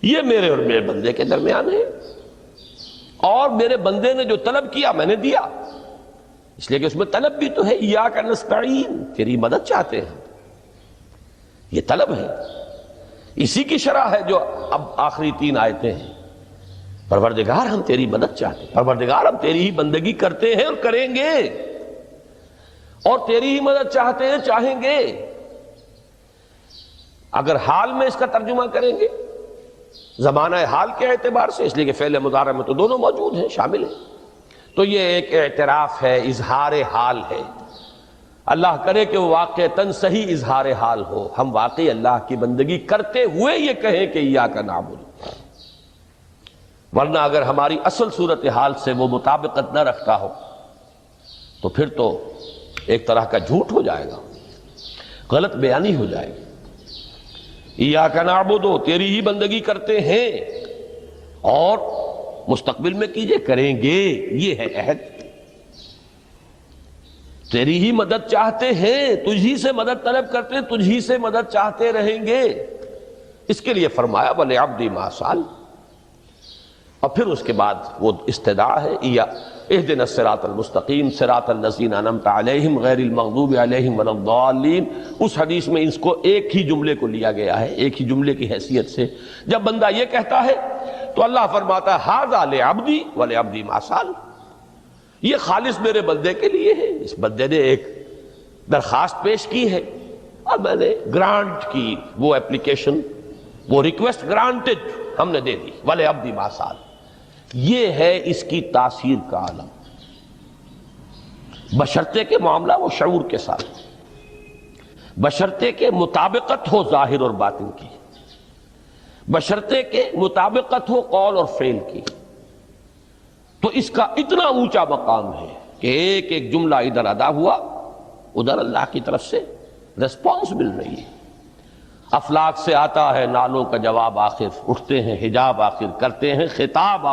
یہ میرے اور میرے بندے کے درمیان ہے، اور میرے بندے نے جو طلب کیا میں نے دیا، اس لیے کہ اس میں طلب بھی تو ہے، ایاک نستعین، تیری مدد چاہتے ہیں، یہ طلب ہے، اسی کی شرح ہے جو اب آخری تین آیتیں ہیں، پروردگار ہم تیری مدد چاہتے ہیں، پروردگار ہم تیری ہی بندگی کرتے ہیں اور کریں گے، اور تیری ہی مدد چاہتے ہیں، چاہیں گے۔ اگر حال میں اس کا ترجمہ کریں گے زمانہ حال کے اعتبار سے، اس لیے کہ فعل مضارع میں تو دونوں موجود ہیں، شامل ہیں، تو یہ ایک اعتراف ہے، اظہار حال ہے۔ اللہ کرے کہ وہ واقعتاً صحیح اظہار حال ہو، ہم واقعی اللہ کی بندگی کرتے ہوئے یہ کہیں کہ ایاک نعبد، ورنہ اگر ہماری اصل صورتحال سے وہ مطابقت نہ رکھتا ہو تو پھر تو ایک طرح کا جھوٹ ہو جائے گا، غلط بیانی ہو جائے گی۔ ایاک نعبد، تیری ہی بندگی کرتے ہیں، اور مستقبل میں کیجئے، کریں گے، یہ ہے عہد۔ تیری ہی مدد چاہتے ہیں، تجھی سے مدد طلب کرتے، تجھی سے مدد چاہتے رہیں گے۔ اس کے لیے فرمایا وَلِعَبْدِ مَا سَأَلَ، اور پھر اس کے بعد وہ استدعا ہے اهدنا الصراط المستقیم صراط الذین انعمت علیہم غیر المغضوب علیہم ولا الضالین۔ اس حدیث میں اس کو ایک ہی جملے کو لیا گیا ہے، ایک ہی جملے کی حیثیت سے۔ جب بندہ یہ کہتا ہے تو اللہ فرماتا ہے ھذا لعبدی ولعبدی ما سأل، یہ خالص میرے بندے کے لیے ہے۔ اس بندے نے ایک درخواست پیش کی ہے اور میں نے گرانٹ کی، وہ اپلیکیشن، وہ ریکویسٹ گرانٹڈ ہم نے دے دی، ولعبدی ما سأل۔ یہ ہے اس کی تاثیر کا عالم، بشرطے کے معاملہ وہ شعور کے ساتھ، بشرطے کے مطابقت ہو ظاہر اور باطن کی، بشرطے کے مطابقت ہو قول اور فعل کی، تو اس کا اتنا اونچا مقام ہے کہ ایک ایک جملہ ادھر ادا ہوا، ادھر اللہ کی طرف سے ریسپانس مل رہی ہے۔ افلاک سے آتا ہے نالوں کا جواب، آخر اٹھتے ہیں حجاب، آخر کرتے ہیں خطاب۔